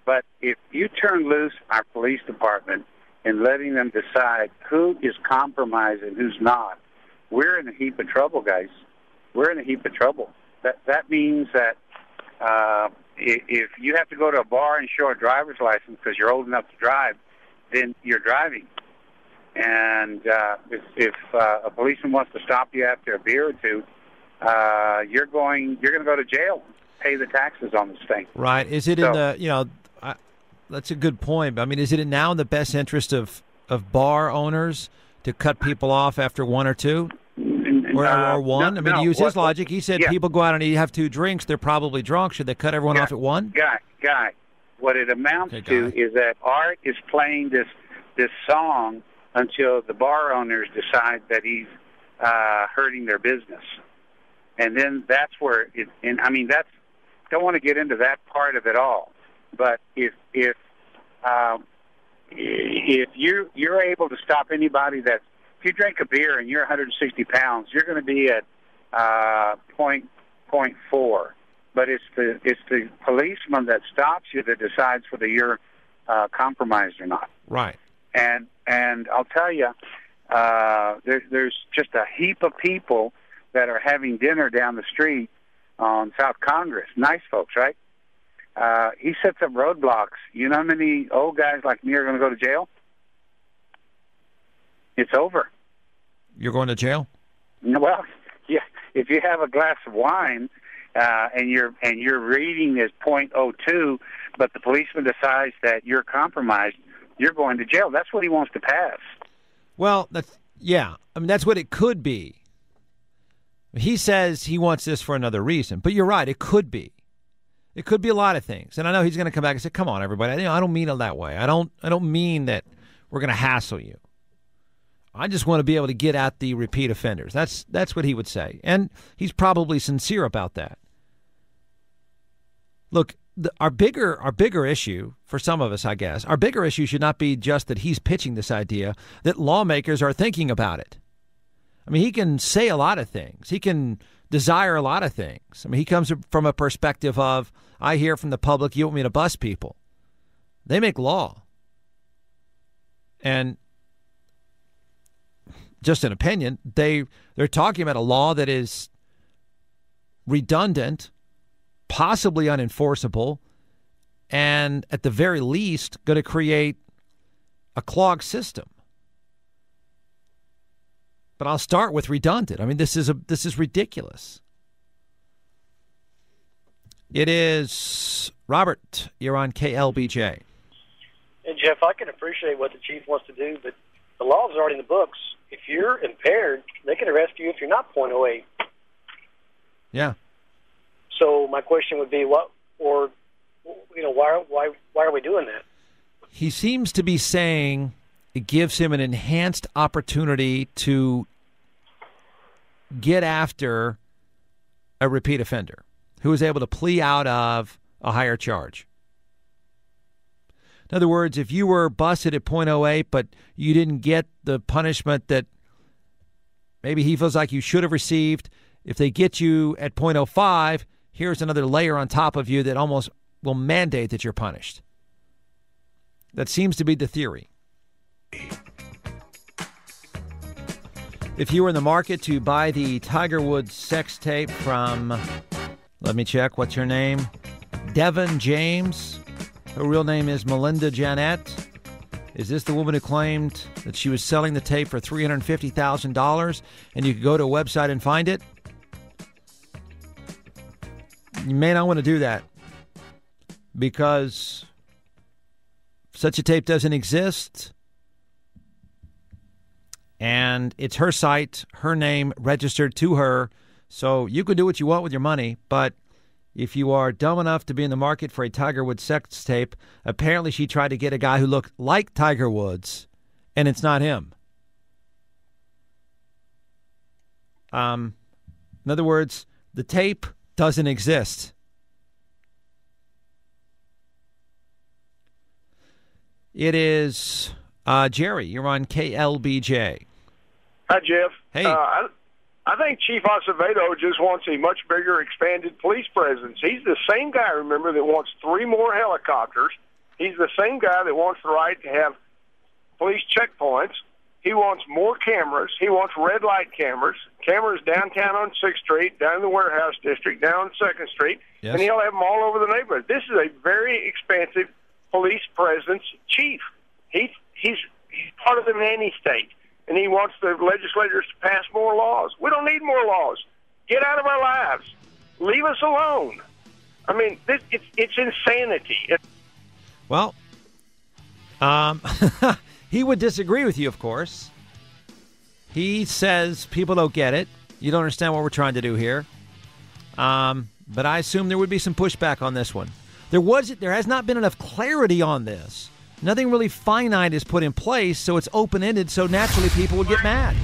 But if you turn loose our police department and letting them decide who is compromised and who's not, we're in a heap of trouble, guys. We're in a heap of trouble. That means that if you have to go to a bar and show a driver's license because you're old enough to drive, then you're driving. And if a policeman wants to stop you after a beer or two, you're going to go to jail, pay the taxes on this thing. Right? Is it in the that's a good point. I mean, is it now in the best interest of bar owners to cut people off after one or two? Or one? No, I mean, to use his logic, he said people go out and have 2 drinks, they're probably drunk. Should they cut everyone off at one? Guy, what it amounts to is that Art is playing this song until the bar owners decide that he's hurting their business. And then that's where don't want to get into that part of it all. But if you're able to stop anybody if you drink a beer and you're 160 pounds, you're going to be at 0.4. But it's the policeman that stops you that decides whether you're compromised or not. Right. And I'll tell you, there's just a heap of people that are having dinner down the street on South Congress. Nice folks, right? He sets up roadblocks. You know how many old guys like me are going to go to jail? It's over. You're going to jail? Well, yeah. If you have a glass of wine and your reading is .02, but the policeman decides that you're compromised, you're going to jail. That's what he wants to pass. Well, that's what it could be. He says he wants this for another reason, but you're right. It could be. It could be a lot of things. And I know he's going to come back and say, "Come on, everybody. I don't mean it that way. I don't mean that we're going to hassle you. I just want to be able to get at the repeat offenders." That's what he would say. And he's probably sincere about that. Look, our bigger issue for some of us, I guess, our bigger issue should not be just that he's pitching this idea, that lawmakers are thinking about it. I mean, he can say a lot of things. He can desire a lot of things. I mean, he comes from a perspective of, I hear from the public, you want me to bust people. They make law. And just an opinion, they're talking about a law that is redundant, possibly unenforceable, and at the very least going to create a clogged system. But I'll start with redundant. I mean, this is ridiculous. It is Robert. You're on KLBJ. And Jeff, I can appreciate what the chief wants to do, but the law is already in the books. If you're impaired, they can arrest you if you're not .08. Yeah. So my question would be, why are we doing that? He seems to be saying it gives him an enhanced opportunity to get after a repeat offender who is able to plea out of a higher charge. In other words, if you were busted at .08, but you didn't get the punishment that maybe he feels like you should have received, if they get you at .05, here's another layer on top of you that almost will mandate that you're punished. That seems to be the theory. If you were in the market to buy the Tiger Woods sex tape from, let me check, what's her name? Devin James. Her real name is Melinda Janette. Is this the woman who claimed that she was selling the tape for $350,000 and you could go to a website and find it? You may not want to do that because such a tape doesn't exist. And it's her site, her name registered to her. So you can do what you want with your money. But if you are dumb enough to be in the market for a Tiger Woods sex tape, apparently she tried to get a guy who looked like Tiger Woods, and it's not him. In other words, the tape doesn't exist. It is Jerry. You're on KLBJ. Hi, Jeff. Hey. I think Chief Acevedo just wants a much bigger, expanded police presence. He's the same guy, remember, that wants 3 more helicopters. He's the same guy that wants the right to have police checkpoints. He wants more cameras. He wants red light cameras, cameras downtown on 6th Street, down in the warehouse district, down on 2nd Street, and he'll have them all over the neighborhood. This is a very expansive police presence chief. He's part of the nanny state, and he wants the legislators to pass more laws. We don't need more laws. Get out of our lives. Leave us alone. I mean, it's insanity. Well, he would disagree with you, of course. He says people don't get it. You don't understand what we're trying to do here. But I assume there would be some pushback on this one. There has not been enough clarity on this. Nothing really finite is put in place, so it's open-ended, so naturally people would get mad.